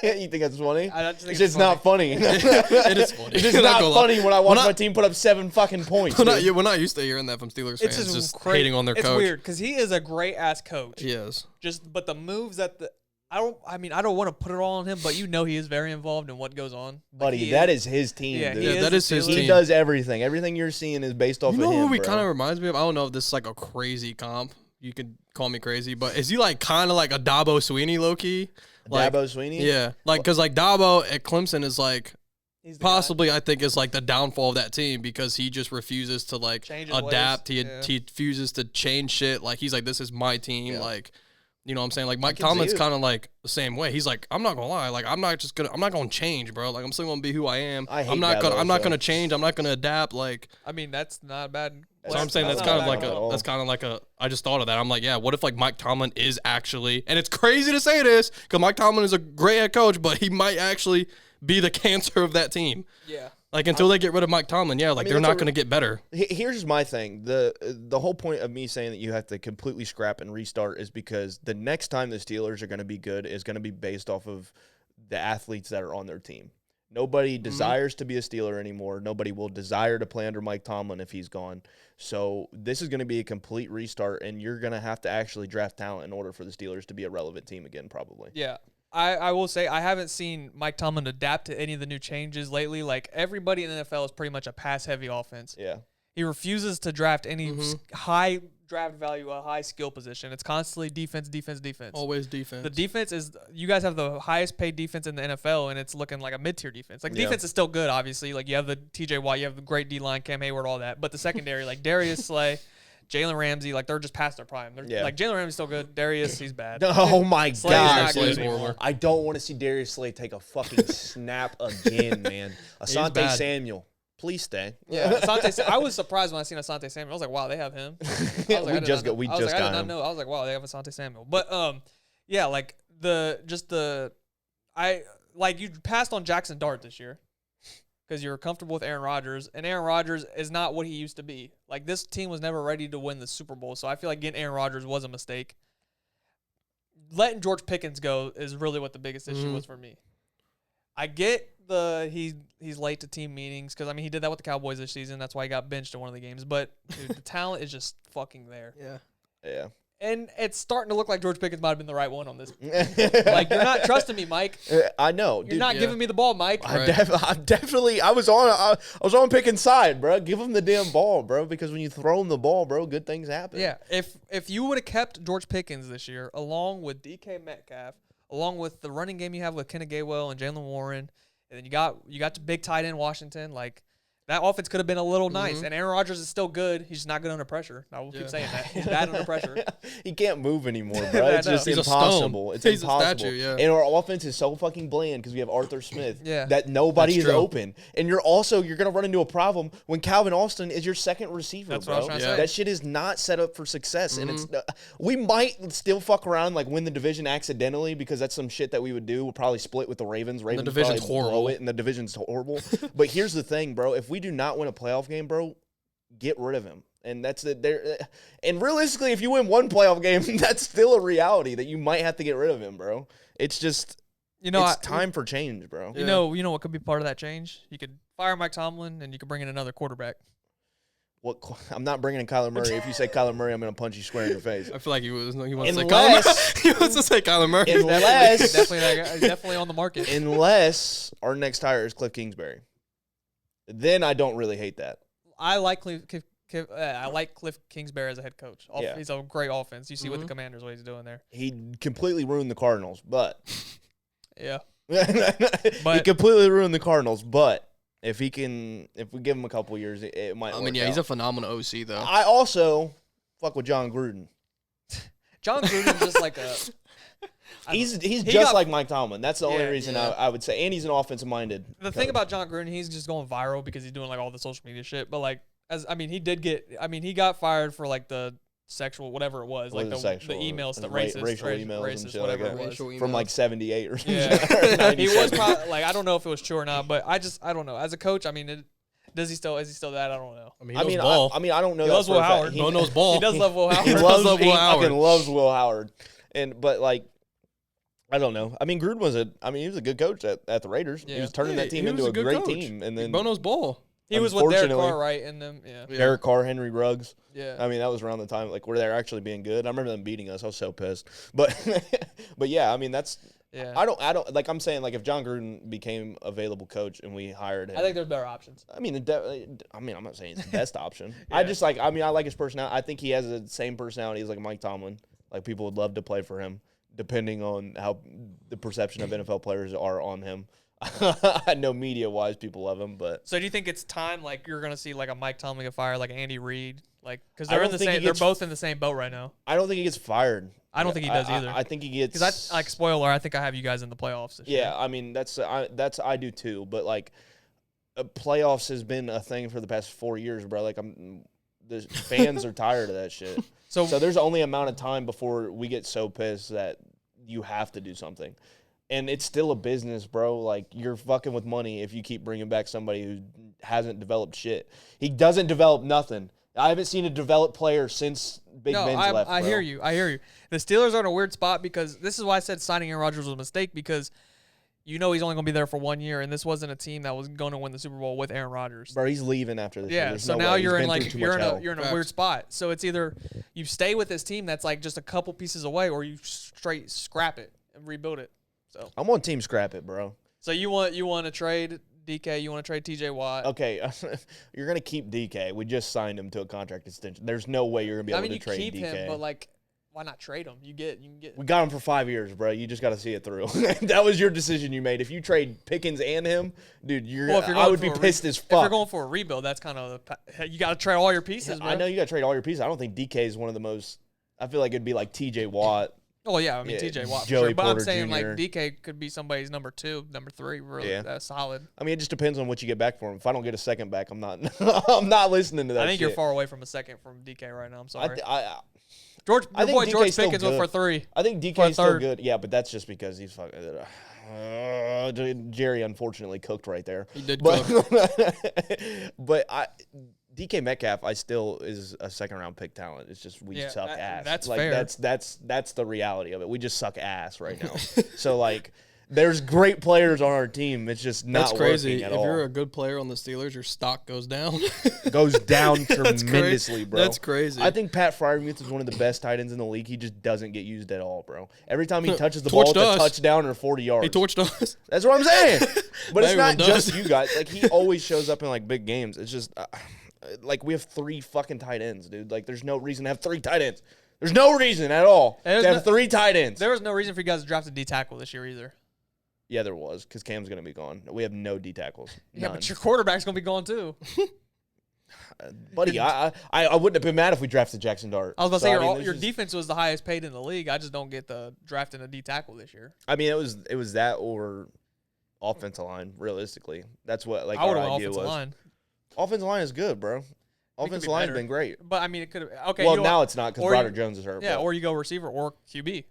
You think that's funny? I just think It's just not funny. It is funny. It's just not funny when I watch my team put up 7 fucking points. We're not used to hearing that from Steelers fans. It's Just crazy. hating on their it's coach. weird because he is a great ass coach. He is. But the moves that I don't want to put it all on him, but he is very involved in what goes on. Buddy, that is his team, Yeah, dude. he that is his the Steelers. team. He does everything. Everything you're seeing is based off You know of him, who he bro. kind of reminds me of? I don't know if this is like a crazy comp. You could call me crazy, but is he like kind of like a Dabo Sweeney low key? Like, Dabo Sweeney? Yeah, like because like Dabo at Clemson is like He's the possibly I think is like the downfall of that team because he just refuses to like Change his adapt. ways. He refuses to change shit. Like he's like, this is my team. Yeah. Like, you know what I'm saying? Like Mike can see Tomlin's it. kind of like the same way. He's like, I'm not gonna lie. Like I'm not gonna change, bro. Like I'm still gonna be who I am. I hate I'm not Dabo, gonna so. change. I'm not gonna adapt. Like. I mean, that's not bad. So I'm saying that's not kind of bad like at all. I just thought of that. I'm like, yeah, what if like Mike Tomlin is actually, and it's crazy to say this because Mike Tomlin is a great head coach, but he might actually be the cancer of that team. Yeah. Like until they get rid of Mike Tomlin, yeah, like mean, they're that's not a- going to get better. Here's my thing. The whole point of me saying that you have to completely scrap and restart is because the next time the Steelers are going to be good is going to be based off of the athletes that are on their team. Nobody desires to be a Steeler anymore. Nobody will desire to play under Mike Tomlin if he's gone. So this is going to be a complete restart, and you're going to have to actually draft talent in order for the Steelers to be a relevant team again, probably. Yeah. I will say I haven't seen Mike Tomlin adapt to any of the new changes lately. Like, everybody in the NFL is pretty much a pass-heavy offense. Yeah. He refuses to draft any high draft value, a high skill position. It's constantly defense. Always defense. The defense is – you guys have the highest paid defense in the NFL, and it's looking like a mid-tier defense. Like, defense is still good, obviously. Like, you have the TJ Watt, you have the great D-line, Cam Hayward, all that. But the secondary, like Darius Slay, Jalen Ramsey, like, they're just past their prime. Like, Jalen Ramsey's still good. Darius, he's bad. Oh, my God. Slay's I don't want to see Darius Slay take a fucking snap again, man. Asante Samuel. Please stay. Yeah, I was surprised when I seen Asante Samuel. I was like, wow, they have him. We just got him. I did not know. I was like, wow, they have Asante Samuel. But yeah, like you passed on Jackson Dart this year because you were comfortable with Aaron Rodgers, and Aaron Rodgers is not what he used to be. Like, this team was never ready to win the Super Bowl, so I feel like getting Aaron Rodgers was a mistake. Letting George Pickens go is really what the biggest issue was for me. I get he's late to team meetings because, I mean, he did that with the Cowboys this season. That's why he got benched in one of the games. But, dude, the talent is just fucking there. Yeah. And it's starting to look like George Pickens might have been the right one on this. Like, you're not trusting me, Mike. I know. You're not giving me the ball, Mike. I was on Pickens' side, bro. Give him the damn ball, bro, because when you throw him the ball, bro, good things happen. Yeah. If you would have kept George Pickens this year, along with DK Metcalf, along with the running game you have with Kenny Gainwell and Jalen Warren, and then you got the big tight end Washington, like, that offense could have been a little nice. And Aaron Rodgers is still good. He's just not good under pressure. I will keep saying that. He's bad under pressure. He can't move anymore, bro. It's just impossible. It's impossible. And our offense is so fucking bland because we have Arthur Smith that nobody is open. And you're going to run into a problem when Calvin Austin is your second receiver, That's bro. what I was trying to say. That shit is not set up for success. And it's we might still fuck around, like, win the division accidentally because that's some shit that we would do. We'll probably split with the Ravens. The division's horrible. And the division's horrible. But here's the thing, bro. If we do not win a playoff game, bro, get rid of him. And that's it. And realistically, if you win one playoff game, that's still a reality that you might have to get rid of him, bro. It's just, it's time for change, bro. You know what could be part of that change? You could fire Mike Tomlin, and you could bring in another quarterback. I'm not bringing in Kyler Murray. If you say Kyler Murray, I'm going to punch you square in your face. I feel like he wants to say Kyler Murray. He wants to say Kyler Murray. Unless, definitely on the market. Unless our next hire is Cliff Kingsbury. Then I don't really hate that. I like Cliff Kingsbury as a head coach. He's a great offense. You see with the Commanders what he's doing there. He completely ruined the Cardinals, but yeah, he completely ruined the Cardinals. But if we give him a couple years, it might. He's a phenomenal OC though. I also fuck with John Gruden. John Gruden's just like a. He's just like Mike Tomlin. That's the only reason I would say. And he's an offensive minded. The thing about John Gruden, he's just going viral because he's doing like all the social media shit. But like, he got fired for like the sexual whatever it was, like the emails, the racial emails and shit whatever like it was from like 78 or something. Yeah, he was probably like, I don't know if it was true or not, but I don't know. As a coach, I mean, is he still that? I don't know. I don't know. He loves Will Howard. He knows ball. He does love Will Howard. He fucking loves Will Howard. But like, I don't know. I mean, Gruden he was a good coach at the Raiders. Yeah. He was turning that team into a great team. And then Bono's ball. He was with Derek Carr, right? And them, Derek Carr, Henry Ruggs. Yeah. I mean, that was around the time like where they were actually being good. I remember them beating us. I was so pissed. But yeah, I mean that's. Yeah. I don't like. I'm saying like if John Gruden became available coach and we hired him, I think there's better options. I mean, I'm not saying it's the best option. I just like. I mean, I like his personality. I think he has the same personality as like Mike Tomlin. Like people would love to play for him, depending on how the perception of NFL players are on him. I know media-wise people love him, but so do you think it's time like you're gonna see like a Mike Tomlin get fired, like Andy Reid, like because they're both in the same boat right now? I don't think he gets fired. I don't think he does either. I think he gets because like spoiler. I think I have you guys in the playoffs this year. I mean I do too, but like playoffs has been a thing for the past 4 years, bro. Like the fans are tired of that shit. So there's only amount of time before we get so pissed that you have to do something. And it's still a business, bro. Like, you're fucking with money if you keep bringing back somebody who hasn't developed shit. He doesn't develop nothing. I haven't seen a developed player since Big Ben's left, bro. I hear you. The Steelers are in a weird spot because this is why I said signing Aaron Rodgers was a mistake because you know he's only going to be there for 1 year, and this wasn't a team that was going to win the Super Bowl with Aaron Rodgers. Bro, he's leaving after this. Yeah, so now you're in like you're in a weird spot. So it's either you stay with this team that's like just a couple pieces away, or you straight scrap it and rebuild it. So I'm on team scrap it, bro. So you want to trade DK? You want to trade TJ Watt? Okay, you're gonna keep DK. We just signed him to a contract extension. There's no way you're gonna be able to trade DK. You keep him, but like, why not trade him? You can get. We got him for 5 years, bro. You just got to see it through. That was your decision you made. If you trade Pickens and him, dude, I would be pissed as fuck. If you're going for a rebuild, that's kind of you got to trade all your pieces, bro. I know you got to trade all your pieces. I don't think DK is one of the most. I feel like it'd be like TJ Watt. Oh yeah, I mean TJ Watt, Joey for sure. But Porter I'm saying Jr. like DK could be somebody's number 2, number 3. Really, that's solid. I mean, it just depends on what you get back for him. If I don't get a second back, I'm not. I'm not listening to that. I think shit. you're far away from a second from DK right now. I'm sorry. Your boy George Pickens went for 3. I think DK's still good. Yeah, but that's just because he's fucking. Jerry unfortunately cooked right there. He did cook. But DK Metcalf, still is a second-round pick talent. It's just we suck ass. That's like fair. That's the reality of it. We just suck ass right now. So like, there's great players on our team. It's just not working at all. If you're a good player on the Steelers, your stock goes down. Goes down tremendously, bro. That's crazy. I think Pat Freiermuth is one of the best tight ends in the league. He just doesn't get used at all, bro. Every time he touches the ball, it's a touchdown or 40 yards. He torched us. That's what I'm saying. But it's not just you guys. Like, he always shows up in like big games. It's just like we have 3 fucking tight ends, dude. Like, there's no reason to have 3 tight ends. There's no reason at all to have 3 tight ends. There was no reason for you guys to draft a D tackle this year either. Yeah, there was, because Cam's going to be gone. We have no D tackles. Yeah, but your quarterback's going to be gone too. Buddy, I wouldn't have been mad if we drafted Jackson Dart. I was about to say, your defense was the highest paid in the league. I just don't get the drafting a D tackle this year. I mean, it was that or offensive line, realistically. That's what like I would our have idea offensive was. line. Offensive line is good, bro. Offensive line has been great. But, I mean, it could have – okay. Well, now it's not because Broderick Jones is hurt. Yeah, or you go receiver or QB.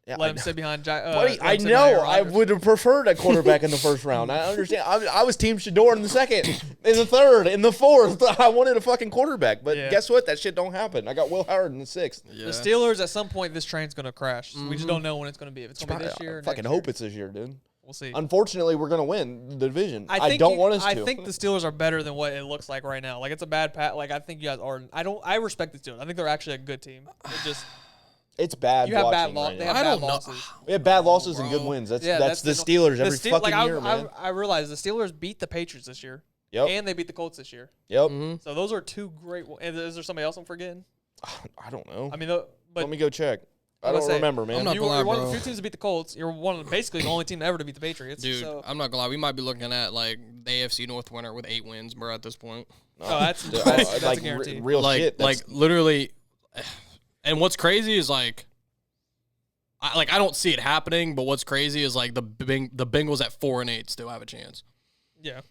Yeah, let him sit behind Buddy, I know. I would have preferred a quarterback in the first round. I understand. I was Team Shador in the second, in the third, in the fourth. I wanted a fucking quarterback. But guess what? That shit don't happen. I got Will Howard in the 6th. Yeah. The Steelers, at some point, this train's going to crash. We just don't know when it's going to be. If it's going to be this year or fucking hope it's this year, dude. We'll see. Unfortunately, we're going to win the division. I don't want us to. I think the Steelers are better than what it looks like right now. Like, it's a bad pat. Like, I think you guys are. I respect the Steelers. I think they're actually a good team. It's bad. You have bad losses. They have bad losses. We have bad losses and good wins. That's the Steelers every fucking year, man. I realize the Steelers beat the Patriots this year. Yep. And they beat the Colts this year. Yep. Mm-hmm. So those are 2 great. Is there somebody else I'm forgetting? I don't know. I mean, let me go check. I don't remember, man. You're one of the few teams to beat the Colts. You're basically the only team ever to beat the Patriots. Dude, I'm not gonna lie. We might be looking at like the AFC North winner with 8 wins, bro. At this point. Oh, that's like a guarantee. Real shit. Like literally. And what's crazy is like. I don't see it happening, but what's crazy is like the Bengals at 4-8 still have a chance. Yeah,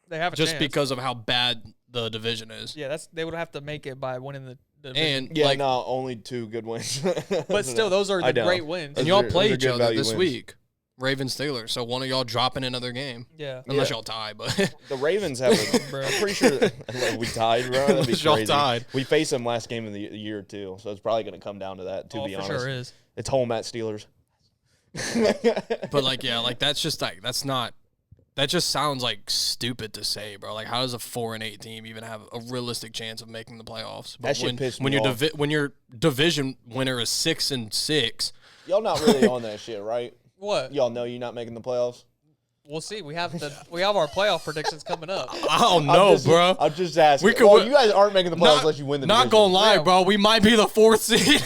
they have a chance. Just because of how bad the division is. Yeah, they would have to make it by winning the division. And only 2 good wins. But still, those are the great wins. And y'all play each other this week. Ravens Steelers, so one of y'all dropping another game. Yeah, unless y'all tie, but the Ravens have. I'm pretty sure we tied, bro. That'd be crazy. Y'all tied. We face them last game of the year too, so it's probably going to come down to that. To be honest, for sure is. It's home at Steelers. But like, yeah, like that's just like that just sounds like stupid to say, bro. Like, how does a 4-8 team even have a realistic chance of making the playoffs? But that shit pissed me off. When your division winner is 6-6, y'all not really on that shit, right? What? Y'all know you're not making the playoffs? We'll see. We have our playoff predictions coming up. I don't know, bro. I'm just asking. You guys aren't making the playoffs unless you win the division. Not gonna lie, bro. We might be the 4th seed.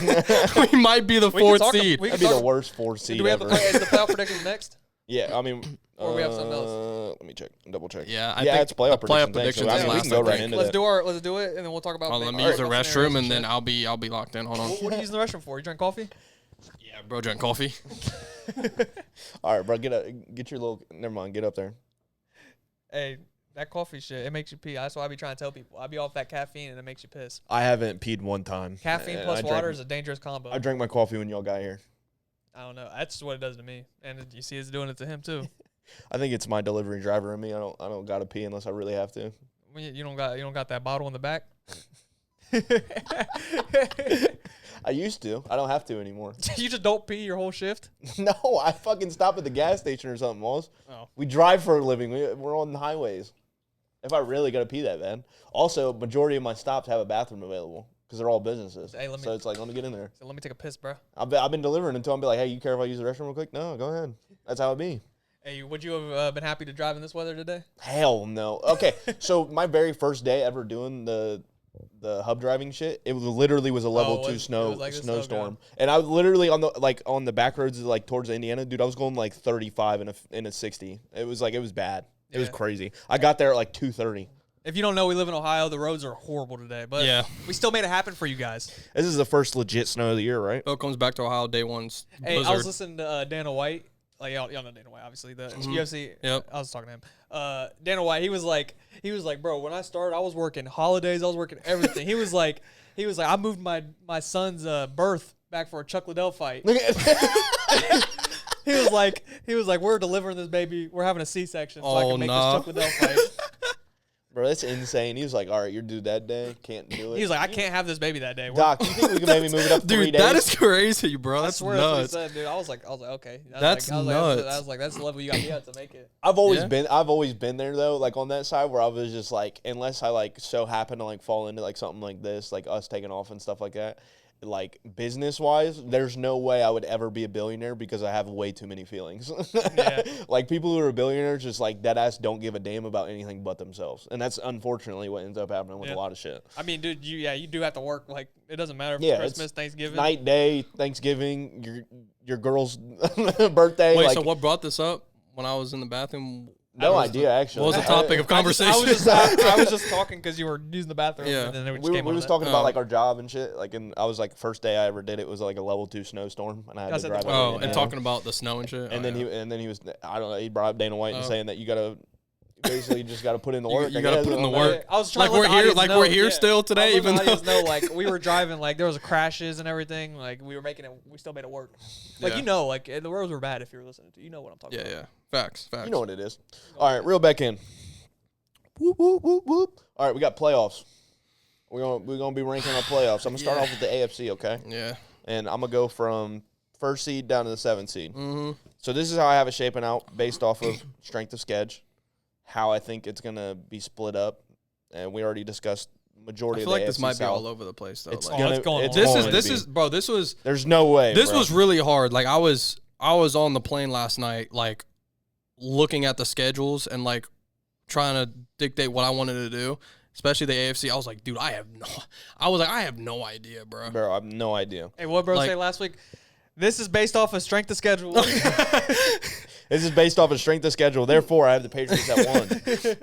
We might be the 4th seed. That'd be the worst 4th seed Do we have ever. the playoff predictions next? Yeah, I mean, or we have something else. Let me check, double check. Yeah, I think it's playoff predictions. So, I mean, we can go right into let's that. Let's do it, and then we'll talk about. Let me use the restroom, and then I'll be locked in. Hold on. What are you using the restroom for? You drink coffee? Yeah, bro, drink coffee. All right, bro, get your little. Never mind, get up there. Hey, that coffee shit, it makes you pee. That's why I be trying to tell people. I be off that caffeine, and it makes you piss. I haven't peed one time. Caffeine plus water is a dangerous combo. I drank my coffee when y'all got here. I don't know. That's what it does to me, and you see it's doing it to him too. I think it's my delivery driver in me. I don't gotta pee unless I really have to. You don't got that bottle in the back. I used to. I don't have to anymore. You just don't pee your whole shift? No, I fucking stop at the gas station or something, Moss. Oh. We drive for a living. We're on the highways. If I really got to pee that bad. Also, majority of my stops have a bathroom available because they're all businesses. Hey, so it's like, let me get in there. So let me take a piss, bro. I've been delivering until I'm like, hey, you care if I use the restroom real quick? No, go ahead. That's how it be. Hey, would you have been happy to drive in this weather today? Hell no. Okay, so my very first day ever doing the hub driving shit, it literally was a level 2 snowstorm, and I literally on the back roads like towards Indiana, dude, I was going like 35 in a 60. It was bad. It was crazy. I got there at like 2:30. If you don't know, we live in Ohio. The roads are horrible today, but we still made it happen for you guys. This is the first legit snow of the year, right? So it comes back to Ohio day one's Hey, I was listening to Dana White. Like y'all know Dana White, obviously the UFC. Yep. I was talking to him. Dana White. He was like, bro, when I started, I was working holidays. I was working everything. He was like, I moved my son's birth back for a Chuck Liddell fight. He was like, we're delivering this baby. We're having a C-section so I can make this Chuck Liddell fight. Bro, that's insane. He was like, all right, you're due that day. Can't do it. He was like, I can't have this baby that day. Doc, you think we can maybe move it up 3 days? Dude, that is crazy, bro. That's nuts. That's what he said, dude. I was like, okay. That's nuts. I was like, that's the level you got to be at to make it. I've always been there though, like on that side where I was just like, unless I like so happen to like fall into like something like this, like us taking off and stuff like that, like business wise, there's no way I would ever be a billionaire because I have way too many feelings. Yeah. Like people who are billionaires just like dead ass don't give a damn about anything but themselves, and that's unfortunately what ends up happening with a lot of shit. I mean, dude, you do have to work. Like it doesn't matter if it's Christmas, Thanksgiving, night, day, Thanksgiving, your girl's birthday. Wait, like, so what brought this up when I was in the bathroom? No idea, actually. What was the topic of conversation? I was just talking because you were using the bathroom. Yeah. And then we were just talking about like our job and shit. Like, and I was like, first day I ever did it was like a level 2 snowstorm, and I had to drive. And talking about the snow and shit. And then he was, I don't know, he brought up Dana White and saying that you gotta basically just gotta put in the work. You gotta put in the work. I was trying we're here still today, even though like we were driving, like there was crashes and everything. Like we were making it, we still made it work. Like like the roads were bad if you were listening to. You know what I'm talking about. Yeah. Facts. You know what it is. All right, reel back in. Whoop, whoop, whoop, whoop. All right, we got playoffs. We're gonna be ranking our playoffs. I'm gonna start off with the AFC, okay? Yeah. And I'm gonna go from 1st seed down to the 7th seed. Mm-hmm. So this is how I have it shaping out based off of strength of schedule, how I think it's gonna be split up, and we already discussed majority. I feel of the like AFC this might South. be all over the place though. This was. There's no way. This was really hard. Like I was on the plane last night, like looking at the schedules and like trying to dictate what I wanted to do, especially the AFC. I was like, dude, I have no idea, bro. Bro, I have no idea. Hey, what bro say last week? This is based off of strength of schedule. This is based off of strength of schedule. Therefore, I have the Patriots at 1.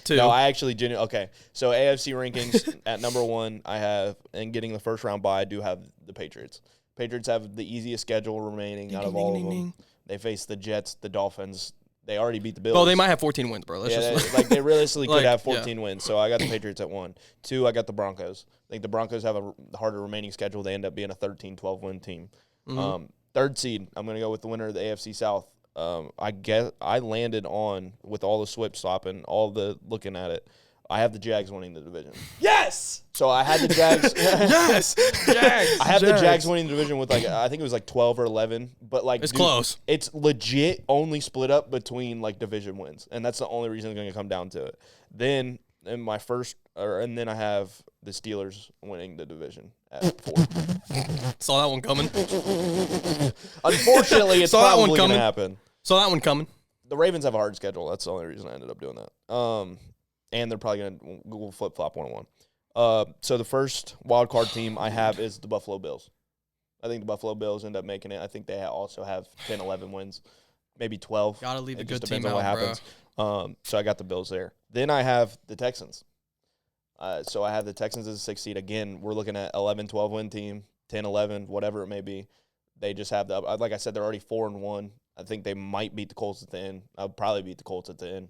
2. No, I actually okay. So AFC rankings at number 1, I have, and getting the first round bye, I do have the Patriots. Patriots have the easiest schedule remaining out of all of them. They face the Jets, the Dolphins. They already beat the Bills. Well, they might have 14 wins, bro. They realistically could have 14 wins. So I got the Patriots at 1. 2, I got the Broncos. I think the Broncos have a harder remaining schedule. They end up being a 13-12 win team. Mm-hmm. 3rd seed, I'm going to go with the winner of the AFC South. I guess I landed on, with all the swip swapping, all the looking at it, I have the Jags winning the division. Yes! So I had the Jags. Yes! Jags! I have the Jags winning the division with, like, I think it was like 12 or 11. But, like, it's close. It's legit only split up between, like, division wins. And that's the only reason it's going to come down to it. Then, and then I have the Steelers winning the division at 4. Saw that one coming. Unfortunately, it's probably going to happen. Saw that one coming. The Ravens have a hard schedule. That's the only reason I ended up doing that. And they're probably going to Google flip-flop 1-1. So the first wild card team I have is the Buffalo Bills. I think the Buffalo Bills end up making it. I think they also have 10, 11 wins, maybe 12. Got to leave the good team team out, what happens. So I got the Bills there. Then I have the Texans. So I have the Texans as a 6th seed. Again, we're looking at 11, 12 win team, 10, 11, whatever it may be. They just have like I said, they're already 4-1. I think they might beat the Colts at the end. I'll probably beat the Colts at the end.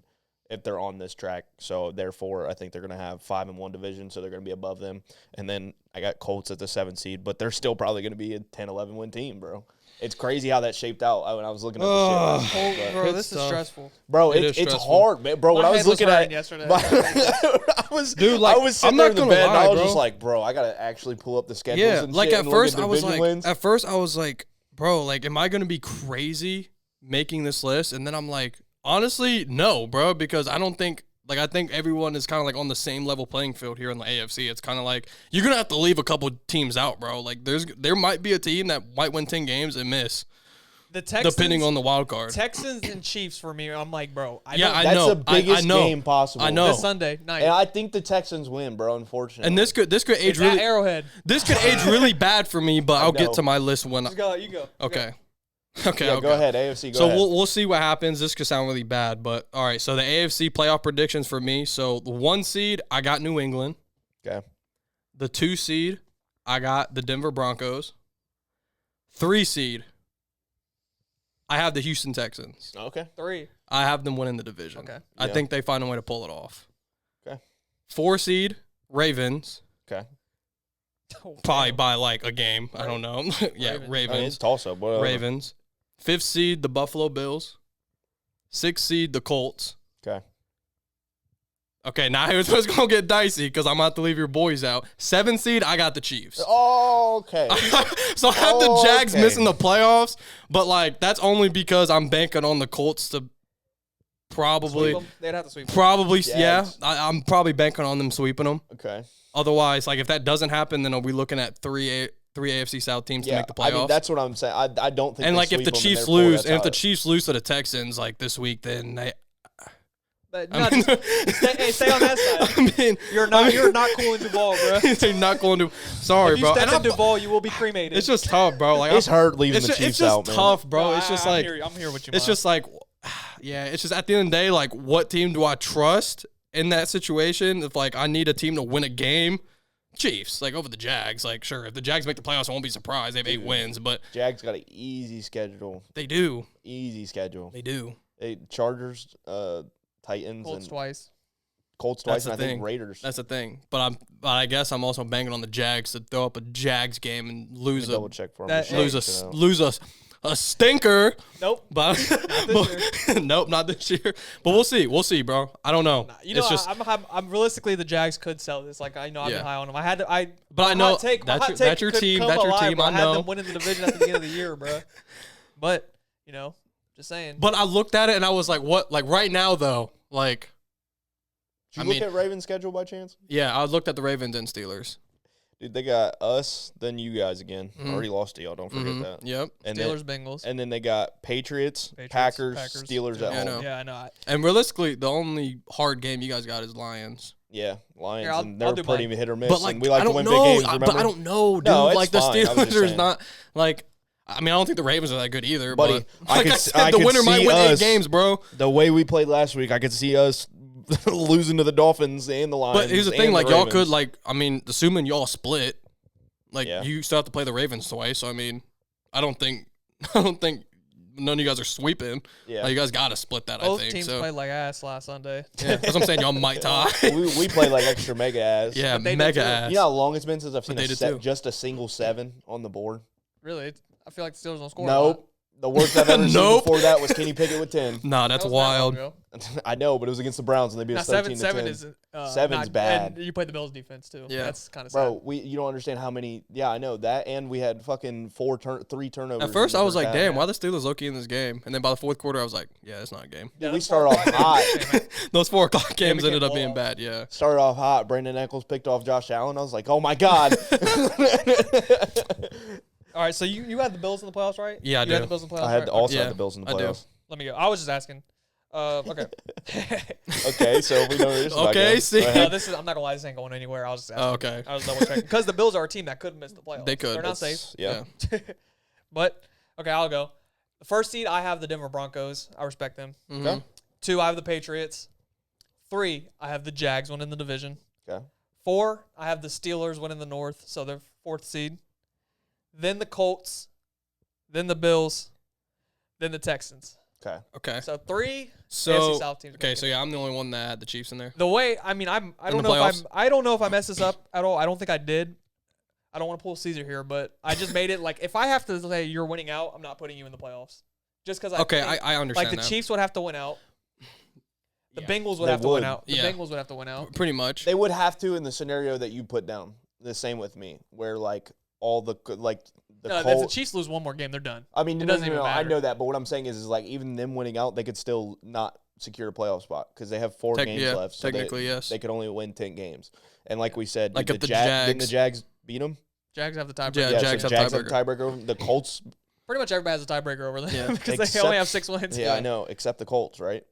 if they're on this track. So therefore, I think they're going to have 5-1 division, so they're going to be above them. And then I got Colts at the 7th seed, but they're still probably going to be a 10-11 win team, bro. It's crazy how that shaped out when I was looking at the shit. Bro, this is stressful. Bro, it's hard, man. Bro, when I was looking at yesterday, I was sitting I'm there not in the gonna bed, and lie, I was bro. just like, bro, I gotta actually pull up the schedules. Yeah, and like shit at and look first I was division like, wins. bro, like, am I gonna be crazy making this list? And then I'm like, honestly, no, bro, because I don't think. Like, I think everyone is kind of like on the same level playing field here in the AFC. It's kind of like you're gonna have to leave a couple teams out, bro. Like, there might be a team that might win 10 games and miss. The Texans, depending on the wild card. Texans and Chiefs for me, I'm like, bro. I know. That's the biggest game possible. I know. This Sunday night. And I think the Texans win, bro, unfortunately. And this could age it's really at Arrowhead. This could age really bad for me, but I'll get to my list when you go. Okay. Okay, yeah, go ahead, AFC, go so ahead. we'll see what happens. This could sound really bad, but all right. So the AFC playoff predictions for me. So the 1 seed, I got New England. Okay. The 2 seed, I got the Denver Broncos. 3 seed, I have the Houston Texans. Okay. 3. I have them winning the division. Okay. I think they find a way to pull it off. Okay. 4 seed, Ravens. Okay. Probably by like a game. I don't know. Yeah, Ravens. I mean, it's toss-up. Ravens. 5th seed, the Buffalo Bills. 6th seed, the Colts. Okay. Okay, now here's what's going to get dicey because I'm going to have to leave your boys out. 7th seed, I got the Chiefs. Oh, okay. So I have the Jags missing the playoffs, but like that's only because I'm banking on the Colts to probably. They'd have to sweep them. Probably, yeah. I'm probably banking on them sweeping them. Okay. Otherwise, like if that doesn't happen, then are we looking at three AFC South teams to make the playoffs? I mean, that's what I'm saying. I don't think. And like if the Chiefs lose, and if the Chiefs lose to the Texans like this week, then they. But no, stay on that side. I mean, you're not cool in Duval, bro. You're not going to. Sorry, if you bro. step in Duval, you will be cremated. It's just tough, bro. Like it's hurt leaving the Chiefs it's just out, man. tough, bro. No, it's just I'm like here with you. It's just like, yeah. It's just at the end of the day, like, what team do I trust in that situation? If like I need a team to win a game, Chiefs, like over the Jags. Like, sure, if the Jags make the playoffs, I won't be surprised. They have 8 wins, but Jags got an easy schedule. They do. Easy schedule. They do. Chargers, Titans, Colts and twice. Colts twice, and I think Raiders. That's the thing. But I guess I'm also banking on the Jags to throw up a Jags game and lose double check for them. lose a stinker. Nope. But not this year. Nope, not this year. But we'll see. We'll see, bro. I don't know. I'm realistically the Jags could sell this. Like I've been high on them. But I know that's your team. That's your team. I know. had them winning the division at the beginning of the year, bro. But just saying. But I looked at it and I was like, what? Like right now though, like. Did you look at Ravens' schedule by chance? Yeah, I looked at the Ravens and Steelers. Dude, they got us, then you guys again. Already lost to y'all. Don't forget that. Yep. And Steelers, Bengals. And then they got Patriots, Packers, Steelers at home. Yeah, I know. And realistically, the only hard game you guys got is Lions. Yeah, Lions. Here, and they're pretty hit or miss. But like, and we like to win big games, remember? But I don't know, dude. No, like the fine. Steelers is not like. I mean, I don't think the Ravens are that good either. Buddy, but like I said, the winner might win 8 games, bro. The way we played last week, I could see us losing to the Dolphins and the Lions. But here's the thing, like y'all could assuming y'all split, like you still have to play the Ravens twice. So I mean, I don't think none of you guys are sweeping. Yeah, like, you guys got to split that. Both I think teams played like ass last Sunday. Yeah, that's what I'm saying. Y'all might tie. we played like extra mega ass. Yeah, mega ass. You know how long it's been since I've seen just a single 7 on the board? Really? I feel like the Steelers don't score. Nope. The worst I've ever seen before that was Kenny Pickett with 10. Nah, that's wild. I know, but it was against the Browns and they beat us 13-10. 7's bad. And you played the Bills defense too. Yeah, that's kind of sad. Bro, you don't understand how many. Yeah, I know that, and we had fucking 3 turnovers. At first, I was like, "Damn, why the Steelers low-key in this game?" And then by the fourth quarter, I was like, "Yeah, it's not a game." Yeah, we started off hot. Those 4 o'clock games ended up being bad. Yeah, started off hot. Brandon Eccles picked off Josh Allen. I was like, "Oh my god." All right, so you had the Bills in the playoffs, right? Yeah, I did. You had the Bills in the playoffs, I had also had the Bills in the playoffs. Let me go. I was just asking. Okay. Okay, so we know where this is okay, see. No, this is. I'm not gonna lie. This ain't going anywhere. I was just asking. Oh, okay. I was double checking because the Bills are a team that could miss the playoffs. They could. They're not safe. Yeah. But okay, I'll go. The first seed, I have the Denver Broncos. I respect them. Mm-hmm. Okay. 2, I have the Patriots. 3, I have the Jags winning the division. Okay. 4, I have the Steelers winning the North, so they're 4th seed. Then the Colts. Then the Bills. Then the Texans. Okay. So 3 So AFC South teams. okay, so yeah, I'm the only one that had the Chiefs in there. The way I don't know if I messed this up at all. I don't think I did. I don't want to pull Caesar here, but I just made it like if I have to say you're winning out, I'm not putting you in the playoffs. Just because I understand. Like the Chiefs would have to win out. The Bengals would They have to win would. out. The Bengals would have to win out. Pretty much. They would have to in the scenario that you put down. The same with me, where like all the like the No, if the Chiefs lose one more game, they're done. I mean, it doesn't even matter. I know that, but what I'm saying is like even them winning out, they could still not secure a playoff spot because they have 4 games left. So technically, yes. They could only win 10 games. And like we said, like didn't the Jags beat them? Jags have the tiebreaker. Yeah, Jags so have the tiebreaker over them. The Colts. Pretty much everybody has a tiebreaker over them Yeah. because they only have 6 wins. Yeah, I know, except the Colts, right?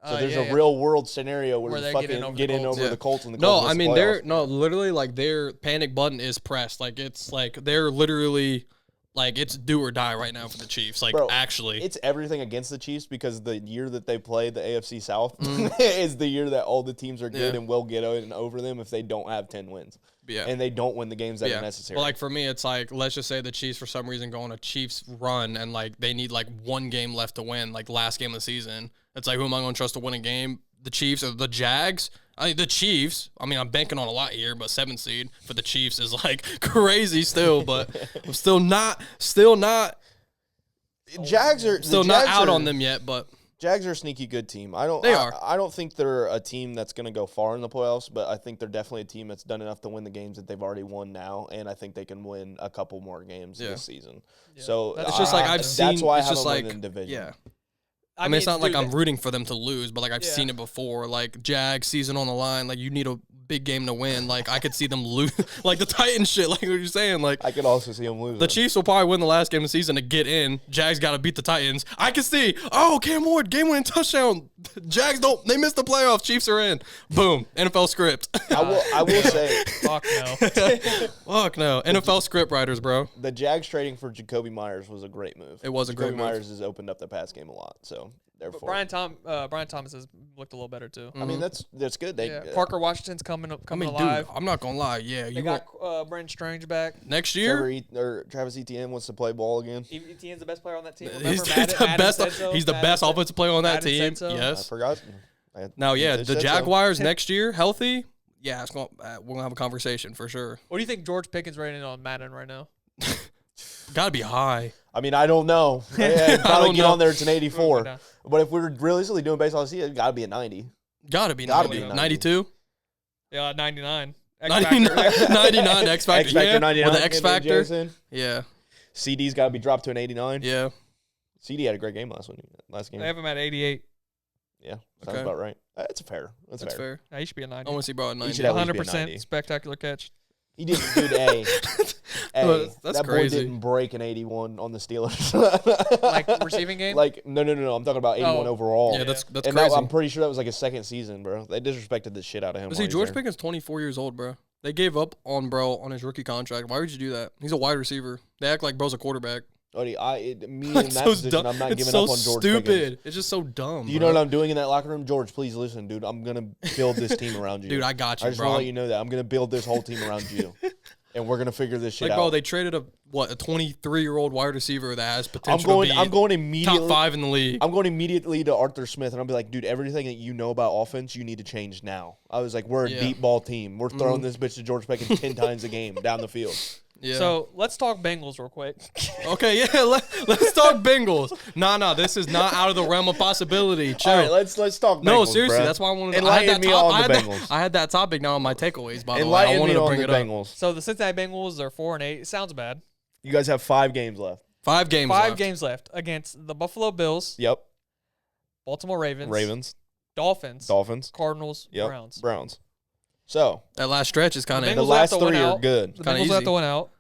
So there's a yeah. real world scenario where they fucking get in over the Colts and the No, Colts. I mean literally like their panic button is pressed. Like it's like they're literally like it's do or die right now for the Chiefs. Like actually, it's everything against the Chiefs because the year that they play the AFC South is the year that all the teams are good and will get in over them if they don't have 10 wins. Yeah. And they don't win the games that are necessary. Well, like for me, it's like let's just say the Chiefs for some reason go on a Chiefs run and like they need like 1 game left to win, like last game of the season. It's like who am I going to trust to win a game? The Chiefs or the Jags? I mean, the Chiefs. I mean, I'm banking on a lot here, but 7th seed for the Chiefs is like crazy still. But I'm still not. Jags are not out on them yet, but. Jags are a sneaky good team. I don't think they're a team that's going to go far in the playoffs, but I think they're definitely a team that's done enough to win the games that they've already won now, and I think they can win a couple more games this season. Yeah. So it's just like I've seen. That's why it's I have just them like in the division. Yeah. I mean, it's not like I'm rooting for them to lose, but like I've seen it before. Like Jags season on the line, like you need a big game to win. Like I could see them lose, like the Titans shit. Like what you're saying, like I could also see them lose. The Chiefs will probably win the last game of the season to get in. Jags got to beat the Titans. I can see. Oh, Cam Ward game-winning touchdown. Jags don't. They missed the playoffs. Chiefs are in. Boom. NFL script. I will say. Fuck no. Fuck no. NFL script writers, bro. The Jags trading for Jacoby Myers was a great move. It was a great move. Jacoby Myers has opened up the pass game a lot, so. But Brian Thomas has looked a little better too. I mean that's good. Parker Washington's coming alive. Dude, I'm not gonna lie. Yeah, they got Brandon Strange back next year. Travis Etienne wants to play ball again. Etienne's the best player on that team. He's the best offensive player on that team. Yes, I forgot. Now, the Jaguars next year healthy. Yeah, it's we're gonna have a conversation for sure. What do you think George Pickens rating on Madden right now? Gotta be high. I mean, I don't know. Probably get on there. It's an 84. But if we're realistically doing based on season, it got to be a 90. Gotta be 90. 92? Yeah, 99. 99 X Factor. X-Factor 99. With the X Factor. Yeah. CD's got to be dropped to an 89. Yeah. CD had a great game last game. They have him at 88. Yeah, sounds about right. That's fair. That's fair. Yeah, he should be a 90. I want to see bro at 90. 100% spectacular catch. He did good That's that crazy. Boy didn't break an 81 on the Steelers. Like receiving game? Like no. I'm talking about 81 overall. Yeah, that's crazy. I'm pretty sure that was like his 2nd season, bro. They disrespected the shit out of him. But see, George Pickens 24 years old, bro. They gave up on bro on his rookie contract. Why would you do that? He's a wide receiver. They act like bro's a quarterback. Me in that position, I'm not giving up on George Pickens. It's just so dumb. Do you know what I'm doing in that locker room? George, please listen, dude. I'm going to build this team around you. Dude, I got you, I just want to let you know that. I'm going to build this whole team around you. And we're going to figure this shit out. Bro, they traded a 23-year-old wide receiver that has potential I'm going immediately top 5 in the league. I'm going immediately to Arthur Smith, and I'll be like, dude, everything that you know about offense, you need to change now. I was like, we're a deep ball team. We're throwing this bitch to George Pickens 10 times a game down the field. Yeah. So let's talk Bengals real quick. Okay, yeah, let's talk Bengals. Nah, this is not out of the realm of possibility. Chill. All right, let's talk Bengals, No, seriously, bro. that's why I wanted to enlighten me on the Bengals. I had that topic now on my takeaways, by the way. I wanted to bring it up. Bengals. So the Cincinnati Bengals are 4-8. It sounds bad. You guys have 5 games left. 5 games left against the Buffalo Bills. Yep. Baltimore Ravens. Dolphins. Cardinals. Yep. Browns. So that last stretch is kind of the last 3 are good. The Bengals have to win out.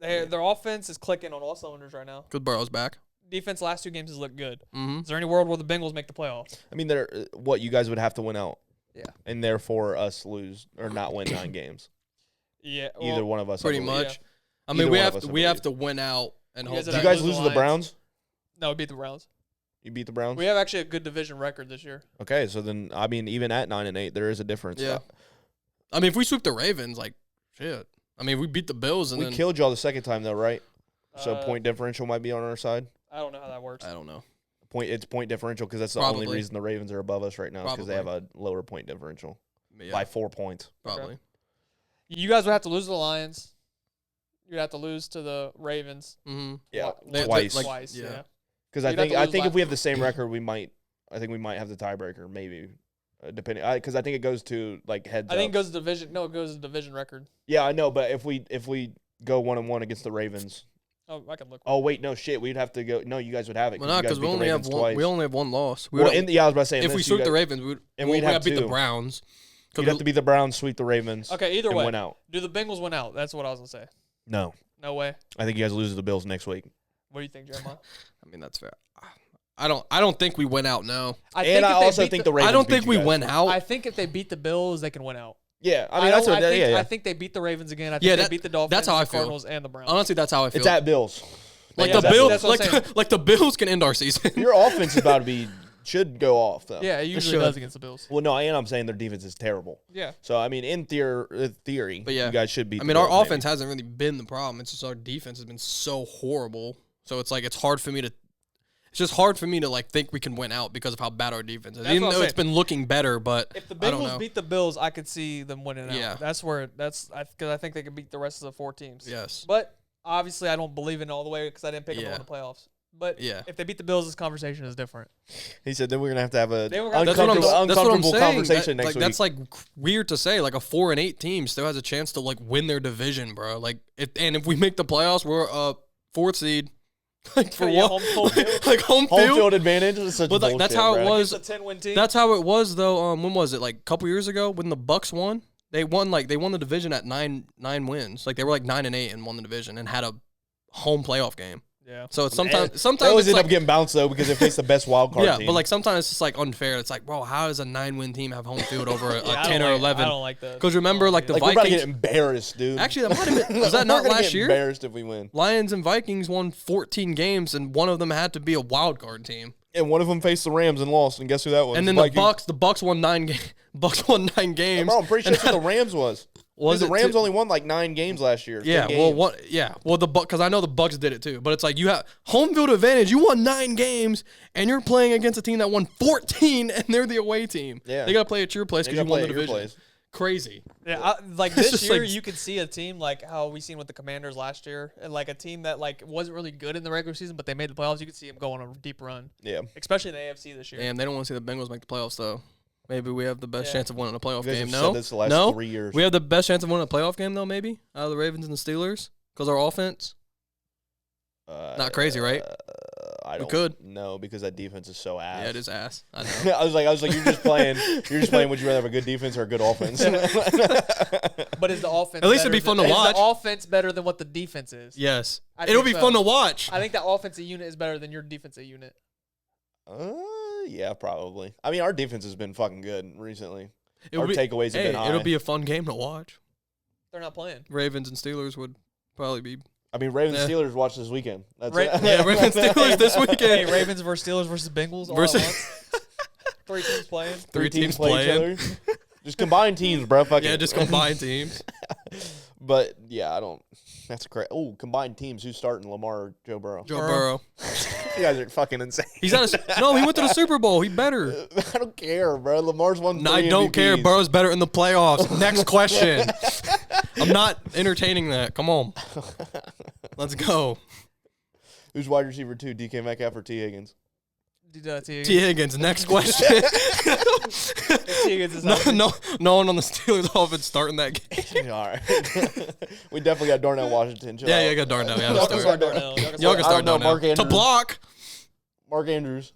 Their offense is clicking on all cylinders right now. Good. Burrow's back. Defense last 2 games has looked good. Mm-hmm. Is there any world where the Bengals make the playoffs? I mean, you guys would have to win out. Yeah. And therefore us lose or not win 9 games. Yeah. Either one of us. Pretty much. Yeah. I mean, we have to win out and hope. Did you guys lose to the Browns? No, we beat the Browns. You beat the Browns? We have actually a good division record this year. Okay, so then, I mean, even at 9-8, there is a difference. Yeah. I mean, if we sweep the Ravens, like, shit. I mean, we beat the Bills and we killed y'all the second time, though, right? So point differential might be on our side. I don't know how that works. I don't know. It's point differential because that's the only reason the Ravens are above us right now because they have a lower point differential by 4 points. Probably. Okay. You guys would have to lose to the Lions. You'd have to lose to the Ravens. Mm-hmm. Yeah, twice. Yeah. Because I think if we have the same record, we might have the tiebreaker, maybe, depending. Because I think it goes to like heads. I think it goes to division. No, it goes to division record. Yeah, I know, but if we go 1-1 against the Ravens. Oh, I can look. Oh wait, no shit. We'd have to go. No, you guys would have it. Well, not because we only have one. We only have one loss. I was about to say. If we sweep the Ravens, we'd have to beat the Browns. We'd have to beat the Browns, sweep the Ravens. Okay, either way, win out. Do the Bengals win out? That's what I was gonna say. No. No way. I think you guys lose to the Bills next week. What do you think, Jeremiah? I mean, that's fair. I don't think we win out. No. I also think the Ravens. I don't think we win out. I think if they beat the Bills, they can win out. Yeah, I mean that's what. I think they beat the Ravens again. I think they beat the Dolphins. That's how I the feel. Cardinals and the Browns. Honestly, that's how I feel. It's at Bills. Like the Bills, like the Bills can end our season. Your offense is about to should go off though. Yeah, it usually does against the Bills. Well, no, I'm saying their defense is terrible. Yeah. So I mean, in theory, but you guys should beat. I mean, our offense hasn't really been the problem. It's just our defense has been so horrible. So it's like it's hard for me to. It's just hard for me to like think we can win out because of how bad our defense is. Even though it's been looking better, but if the Bengals beat the Bills, I could see them winning out. Yeah. That's because I think they could beat the rest of the 4 teams. Yes. But obviously, I don't believe in it all the way because I didn't pick them to win the playoffs. But if they beat the Bills, this conversation is different. He said then we're gonna have a uncomfortable conversation next week. That's like weird to say. Like a 4-8 team still has a chance to like win their division, bro. Like if we make the playoffs, we're a 4th seed. Like for what? Like home field advantage is such bullshit, that's how it was. It's a 10-win team. That's how it was though. When was it? Like a couple years ago when the Bucks won. They won the division at 9 wins. Like they were like 9-8 and won the division and had a home playoff game. Yeah. So it's sometimes they always end up getting bounced though because they face the best wild card team. Yeah, but like sometimes it's just like unfair. It's like, bro, how does a 9-win team have home field over a 10 or 11? I don't like that. Because remember, like the Vikings, we're about to get embarrassed, dude. Actually, that might have been. Was that not last year? Embarrassed if we win. Lions and Vikings won 14 games, and one of them had to be a wild card team. And one of them faced the Rams and lost. And guess who that was? And then the Bucks won 9 games. Bucks won 9 games. Bro, I'm pretty sure that's what the Rams was. The Rams only won like 9 games last year. Yeah, because I know the Bucks did it too. But it's like you have home field advantage. You won 9 games, and you're playing against a team that won 14, and they're the away team. Yeah, they got to play at your place because you won the division. Crazy. Yeah, like this year, you could see a team like how we seen with the Commanders last year, and like a team that like wasn't really good in the regular season, but they made the playoffs. You could see them go on a deep run. Yeah, especially in the AFC this year. Damn, they don't want to see the Bengals make the playoffs though. Maybe we have the best chance of winning a playoff game. No, said this the last 3 years. We have the best chance of winning a playoff game though. Maybe out of the Ravens and the Steelers because our offense. Not crazy, right? We could. No, because that defense is so ass. Yeah, it is ass. I know. I was like, you're just playing. Would you rather have a good defense or a good offense? But is the offense? At least it'd be fun to watch. Is the offense better than what the defense is? Yes, it'll be fun to watch. I think the offensive unit is better than your defensive unit. Yeah, probably. I mean, our defense has been fucking good recently. Our takeaways have been high. It'll be a fun game to watch. They're not playing. Ravens and Steelers would probably be. I mean, Ravens Steelers watch this weekend. That's it. Yeah, Ravens Steelers this weekend. Hey, Ravens versus Steelers versus Bengals all at once. 3 teams playing. 3 teams play each other. Just combine teams, bro. Just combine teams. But yeah, I don't. That's great. Oh, combined teams. Who's starting, Lamar or Joe Burrow? Joe Burrow. You guys are fucking insane. He went to the Super Bowl. He better. I don't care, bro. Lamar's won 3 I don't MVPs. care. Burrow's better in the playoffs. Next question. I'm not entertaining that. Come on. Let's go. Who's wide receiver 2, DK Metcalf or T. Higgins? T. Higgins. Next question. No one on the Steelers offense starting that game. All right. We definitely got Darnell Washington. Yeah, got Darnell. Y'all can start Darnell. Y'all can start Darnell. Mark Andrews. To block. Mark Andrews.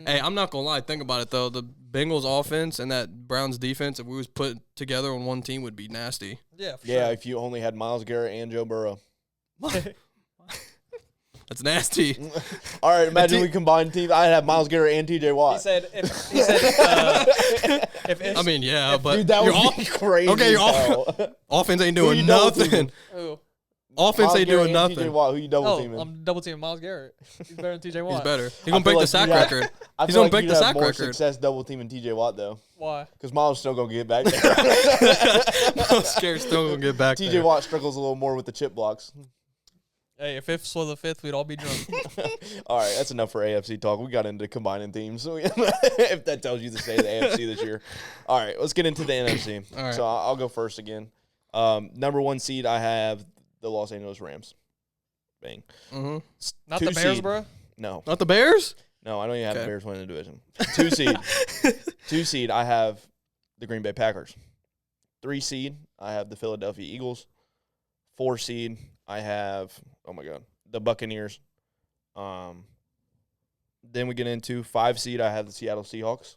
Hey, I'm not going to lie. Think about it, though. The Bengals offense and that Browns defense, if we was put together on one team, would be nasty. Yeah, for sure. Yeah, if you only had Myles Garrett and Joe Burrow. That's nasty. All right, imagine we combine teams. I'd have Myles Garrett and T.J. Watt. He said, I mean, yeah, but dude, that would be crazy. Okay, your offense ain't doing nothing. Who? Offense ain't doing nothing. T.J. Watt, who you double teaming? I'm double teaming Myles Garrett. He's better than T.J. Watt. He's better. He's gonna break the sack record. He's gonna break the sack record. Success double teaming T.J. Watt though. Why? Because Myles still gonna get back there. Myles Garrett's still gonna get back. T.J. Watt struggles a little more with the chip blocks. Hey, if fifth was the fifth, we'd all be drunk. All right, that's enough for AFC talk. We got into combining teams. So if that tells you the state of the AFC this year. All right, let's get into the NFC. All right. So I'll go first again. Number 1 seed, I have the Los Angeles Rams. Bang. Mm-hmm. Not 2 the Bears, seed. bro. No. Not the Bears? No, I don't even have Okay. the Bears winning the division. 2 seed. 2 seed, I have the Green Bay Packers. 3 seed, I have the Philadelphia Eagles. 4 seed, I have, oh my God, the Buccaneers. Then we get into 5 seed, I have the Seattle Seahawks.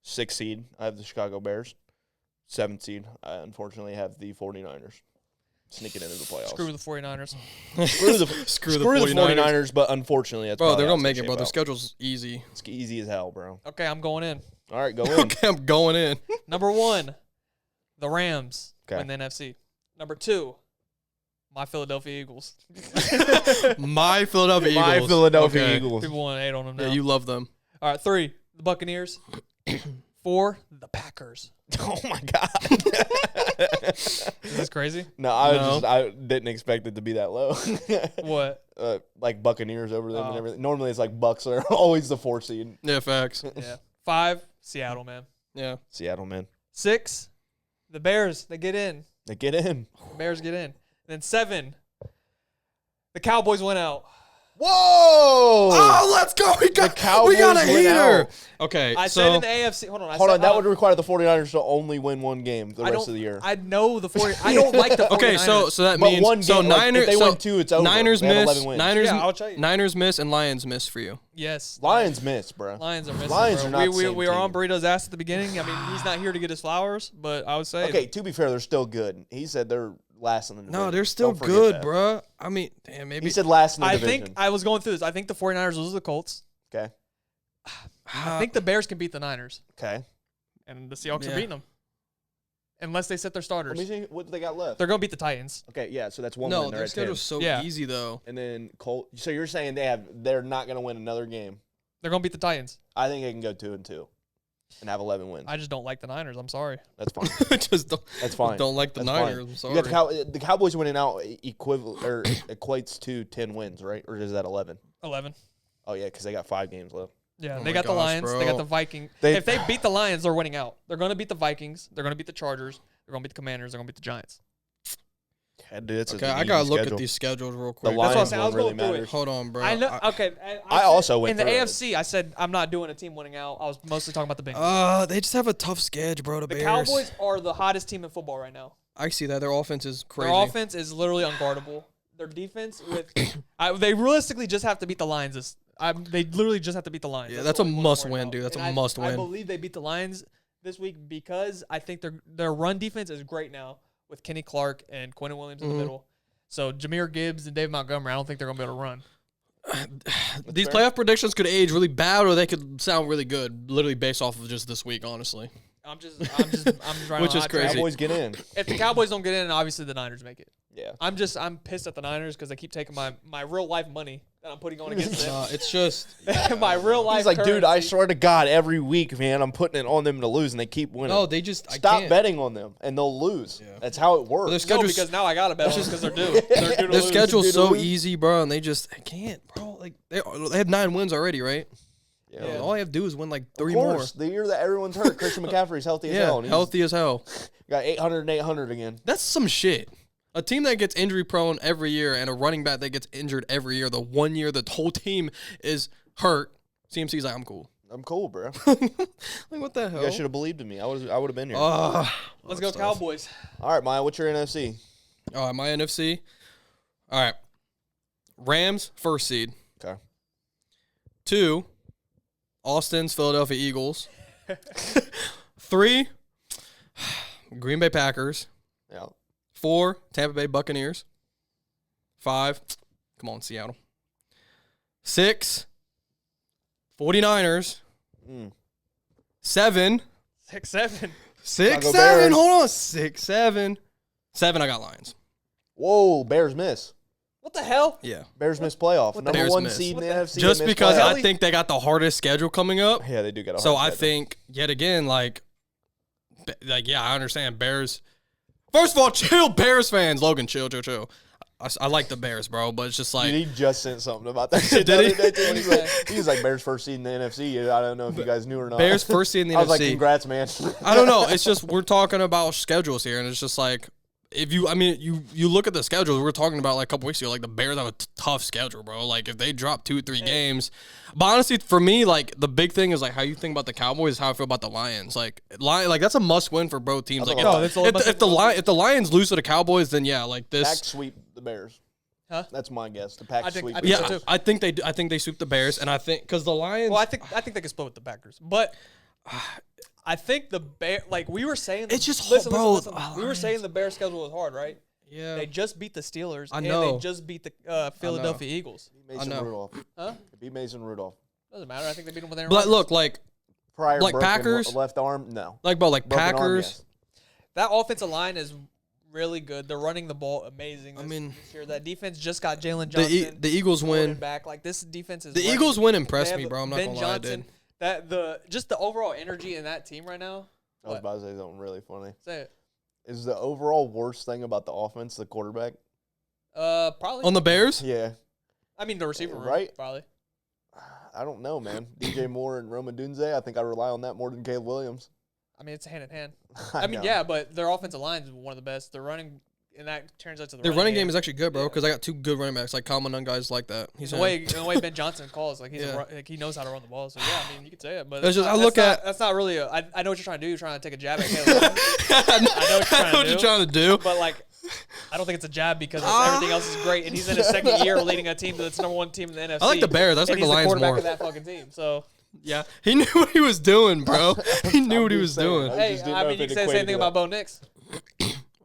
6 seed, I have the Chicago Bears. 7 seed, I unfortunately have the 49ers. Sneaking into the playoffs. Screw the 49ers. Screw the 49ers, but unfortunately, that's Bro, they're going gonna make it, bro. Their schedule's easy. It's easy as hell, bro. Okay, I'm going in. All right, go in. Okay, I'm going in. Number 1, the Rams Okay. win the NFC. Number 2, my Philadelphia Eagles. My Philadelphia Eagles. My Philadelphia Okay. Eagles. People want to hate on them now. Yeah, you love them. All right, 3, the Buccaneers. 4, the Packers. Oh my God. Is this crazy? No, I didn't expect it to be that low. What? Like Buccaneers over them and Oh. everything. Normally it's like Bucks are always the 4 seed. Yeah, facts. Yeah. 5, Seattle, man. Yeah. Seattle, man. 6, the Bears. They get in. They get in. The Bears get in. Then 7, the Cowboys went out. Whoa! Oh, let's go. We got Cowboys a went heater. out. Okay, I so said in the AFC. Hold on. Hold on, that would require the 49ers to only win 1 game the rest of the year. I know the 40. I don't like the 49ers. okay, so that But means 1 game, so like, Niners. if they so win 2, it's over. Niners They have miss. 11 wins. Niners. Yeah, I'll tell you. Niners miss and Lions miss for you. Yes. Lions miss, bro. Lions are missing. Lions bro. are not the we same were on team. Burrito's ass at the beginning. I mean, he's not here to get his flowers, but I would say. Okay, to be fair, they're still good. He said they're last in the division. No, they're still Don't forget good, that. bro. I mean, damn, maybe. He said last in the I division. think I was going through this. I think the 49ers lose the Colts. Okay. I think the Bears can beat the Niners, Okay. and the Seahawks Yeah. are beating them, unless they set their starters. Let me see what they got left. They're going to beat the Titans. Okay, yeah, so that's 1 no, win. They're their at 10. schedule's so Yeah. easy though. And then Colt. So you're saying they're not going to win another game? They're going to beat the Titans. I think they can go 2-2 and have 11 wins. I just don't like the Niners. I'm sorry. That's fine. Just don't. That's fine. Don't like the That's fine. Niners. I'm sorry. You got the Cowboys winning out equates to 10 wins, right? Or is that 11? 11. Oh yeah, because they got 5 games left. Yeah, Oh they my got the gosh, Lions. They got bro. the Vikings. They- If they beat the Lions, they're winning out. They're going to beat the Vikings. They're going to beat the Chargers. They're going to beat the Commanders. They're going to beat the Giants. Yeah, dude, it's Okay, an I easy gotta look schedule. at these schedules real The quick. That's what I'm Lions saying. I one was really going through it. matters. Hold on, bro. I know. Okay. I also went in the through it. AFC. I said I'm not doing a team winning out. I was mostly talking about the Bengals. They just have a tough schedule, bro. The The Bears. Cowboys are the hottest team in football right now. I see that their offense is crazy. Their offense is literally unguardable. Their defense they realistically just have to beat the Lions. They literally just have to beat the Lions. Yeah, That's that's a the only one must right win, now. dude. That's And a must I win. believe they beat the Lions this week because I think their run defense is great now with Kenny Clark and Quentin Williams in the middle. So Jahmyr Gibbs and David Montgomery, I don't think they're gonna be able to run. These fair. playoff predictions could age really bad, or they could sound really good, literally based off of just this week, honestly. I'm just running Which on is hot crazy. track. Cowboys get in. If the Cowboys don't get in, obviously the Niners make it. Yeah. I'm pissed at the Niners because they keep taking my real life money that I'm putting on against them. It's just My real life. He's like, dude, I currency. swear to God, every week, man, I'm putting it on them to lose, and they keep winning. no, they just I Stop can't. betting on them, and they'll lose. Yeah. That's how it works. Their No, schedule's because now I gotta bet on them because they're due. They're due to their lose. schedule's Dude, so lose. easy, bro, and they can't, bro. Like they have 9 wins already, right? Yeah. All they have to do is win like 3 Of more. course, the year that everyone's hurt, Christian McCaffrey's healthy as Yeah, hell. And he's healthy as hell. got 800 and 800 again. That's some shit. A team that gets injury prone every year and a running back that gets injured every year, the one year the whole team is hurt, CMC's like, I'm cool. I'm cool, bro. Like, what the hell? You guys should have believed in me. I would have been here. Let's go Cowboys. All right, Maya, what's your NFC? All right, my NFC. All right. Rams, first seed. Okay. 2, Austin's Philadelphia Eagles. 3, Green Bay Packers. Yeah. 4, Tampa Bay Buccaneers. 5, come on, Seattle. 6, 49ers. 7, 6-7. 6, Chicago 7. Bears. Hold on. 6, 7. 7, I got Lions. Whoa, Bears miss. What the hell? Yeah. Bears miss playoff. Number Bears 1 miss. seed in the What NFC. Just they miss because playoff. I think they got the hardest schedule coming up. Yeah, they do get a So hard I schedule. think, yet again, yeah, I understand. Bears. First of all, chill, Bears fans. Logan, chill. I like the Bears, bro, but it's just like he just sent something about that shit. Did he was like Bears first seed in the NFC. I don't know if you guys knew or not. Bears first seed in the NFC. I was like, congrats, man. I don't know. It's just we're talking about schedules here, and it's just like if you, I mean, you look at the schedule. We were talking about like a couple weeks ago. Like the Bears have a tough schedule, bro. Like if they drop 2-3 games, but honestly, for me, like the big thing is like how you think about the Cowboys, is how I feel about the Lions. Like that's a must win for both teams. Like if the Lions lose to the Cowboys, then yeah, like this Pack sweep the Bears. Huh? That's my guess. The Pack sweep. I think they do. I think they sweep the Bears, and I think because the Lions. Well, I think they can split with the Packers, but I think the Bear, like we were saying, it's just listen. We were saying the Bears schedule was hard, right? Yeah. They just beat the Steelers. I know. And they just beat the Philadelphia Eagles. Mason Rudolph. Huh? Beat Mason Rudolph. Doesn't matter. I think they beat them with Aaron But Rodgers. look, like prior like Packers left arm, no. Like Broken Packers. Arm, yes. That offensive line is really good. They're running the ball amazing. I mean, this year. That defense just got Jalen Johnson. The Eagles win. Back. Like this defense is. The Eagles win impressed me, bro. I'm not gonna lie, dude. Just the overall energy in that team right now. I was about to say something really funny. Say it. Is the overall worst thing about the offense the quarterback? Probably. On the Bears? Yeah. I mean, the receiver room, right? Probably. I don't know, man. DJ Moore and Roma Dunze, I think I rely on that more than Caleb Williams. I mean, it's hand in hand. I mean, yeah, but their offensive line is one of the best. They're running, and that turns out to the running game is actually good, bro, because I got two good running backs, like Kyle Mann guys like that. The way Ben Johnson calls, like he knows how to run the ball. So yeah, I mean, you could say it, but that's not really. I know what you're trying to do. You're trying to take a jab at Caleb. I know what you're trying to do. But like, I don't think it's a jab because everything else is great, and he's in his second year leading a team that's number one team in the NFC. I like the Bears. That's like the Lions more. He's the quarterback of that fucking team. So yeah, he knew what he was doing, bro. He knew what he was doing. Hey, I mean, you can say the same thing about Bo Nix.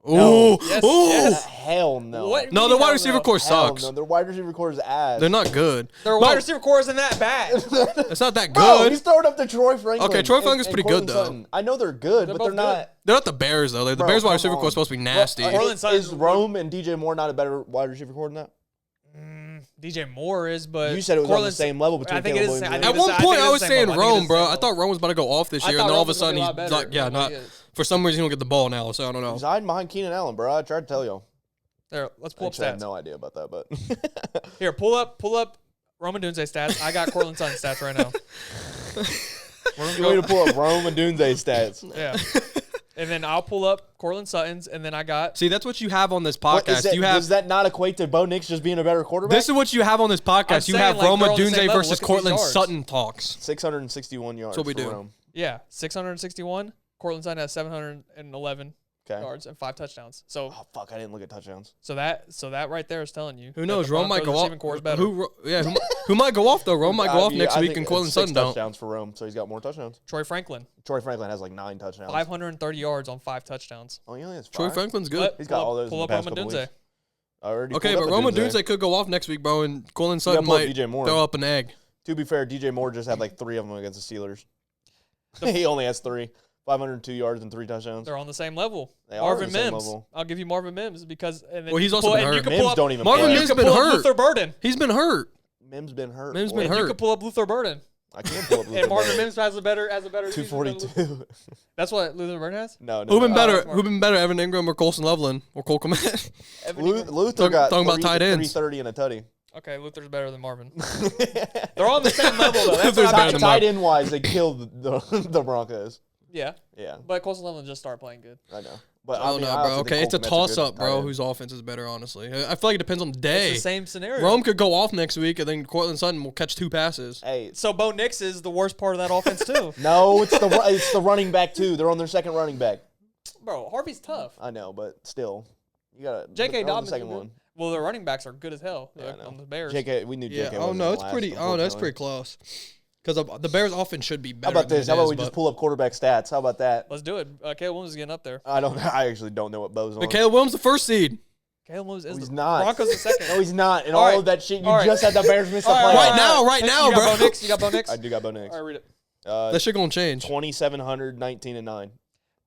Ooh, yes. Hell no. No, their wide receiver core sucks. No, their wide receiver core is ass. They're not good. Their wide receiver core isn't that bad. It's not that good. Bro, he's throwing up to Troy Franklin. Okay, Troy Franklin's pretty good, though. Sutton. I know they're good, but they're not. They're not the Bears, though. The Bears wide receiver core is supposed to be nasty. Is Rome and DJ Moore not a better wide receiver core than that? DJ Moore is, but you said it was on the same level between Caleb Williams. At one point, I was saying Rome, bro. I thought Rome was about to go off this year, and then all of a sudden he's like, not. For some reason, he don't get the ball now, so I don't know. He's hiding behind Keenan Allen, bro. I tried to tell y'all. There, let's pull up stats. I have no idea about that, but here, pull up Roman Dunze stats. I got Cortland Sutton stats right now. You want me to pull up Roman Dunze stats? Yeah. And then I'll pull up Cortland Sutton's, and then I got. See, that's what you have on this podcast. Does that not equate to Bo Nix just being a better quarterback? This is what you have on this podcast. You have Roma Dunze versus Cortland Sutton talks. 661 yards. That's what we do. Rome. Yeah, 661. Cortland Sutton has 711 yards and 5 touchdowns. So fuck, I didn't look at touchdowns. So that right there is telling you. Who knows? Rome might go off. Who might go off though? Rome might go off next week, and Cortland Sutton don't. Touchdowns for Rome, so he's got more touchdowns. Troy Franklin has like 9 touchdowns. 530 yards on 5 touchdowns. Oh, he only has 5. Troy Franklin's good. He's got all those. Pull up Roma Dunze. Okay, but Roma Dunze could go off next week, bro, and Cortland Sutton might throw up an egg. To be fair, DJ Moore just had like 3 of them against the Steelers. He only has 3. 502 yards and 3 touchdowns. They're on the same level. Marvin Mims. I'll give you Marvin Mims because. He's also been hurt. Mims don't even. Marvin Mims been hurt. Luther Burden. He's been hurt. Mims been hurt. You could pull up Luther Burden. I can't pull up Luther And Marvin Mims has a better 242. That's what Luther Burden has? No. Who been better, Evan Ingram or Colson Loveland or Cole Komet? Luther got talking about tight ends. 330 and a tutty. Okay, Luther's better than Marvin. They're on the same level though. That's tight end wise, they killed the Broncos. Yeah. Yeah. But Colson Loveland just started playing good. I know. But I don't know, bro. Okay, it's a toss-up, bro, whose offense is better, honestly. I feel like it depends on the day. It's the same scenario. Rome could go off next week, and then Cortland Sutton will catch 2 passes. Hey, so Bo Nix is the worst part of that offense, too. No, it's the running back, too. They're on their second running back. Bro, Harvey's tough. I know, but still. You got to J.K. Dobbins. Second one. Well, their running backs are good as hell on the Bears. J.K. We knew J.K. Oh, no, it's pretty. Oh, that's pretty close. Because the Bears' offense should be better. How about this? How about we just pull up quarterback stats? How about that? Let's do it. Caleb Williams is getting up there. I actually don't know what Bo's on. But Caleb Williams the first seed. Caleb Williams is he's not. Broncos the second. No, he's not. And all of that shit, you just had the Bears miss the playoffs. Right now, bro. You got Bo Nix? I do got Bo Nix. All right, read it. That shit gonna change. 2,700, 19 and 9.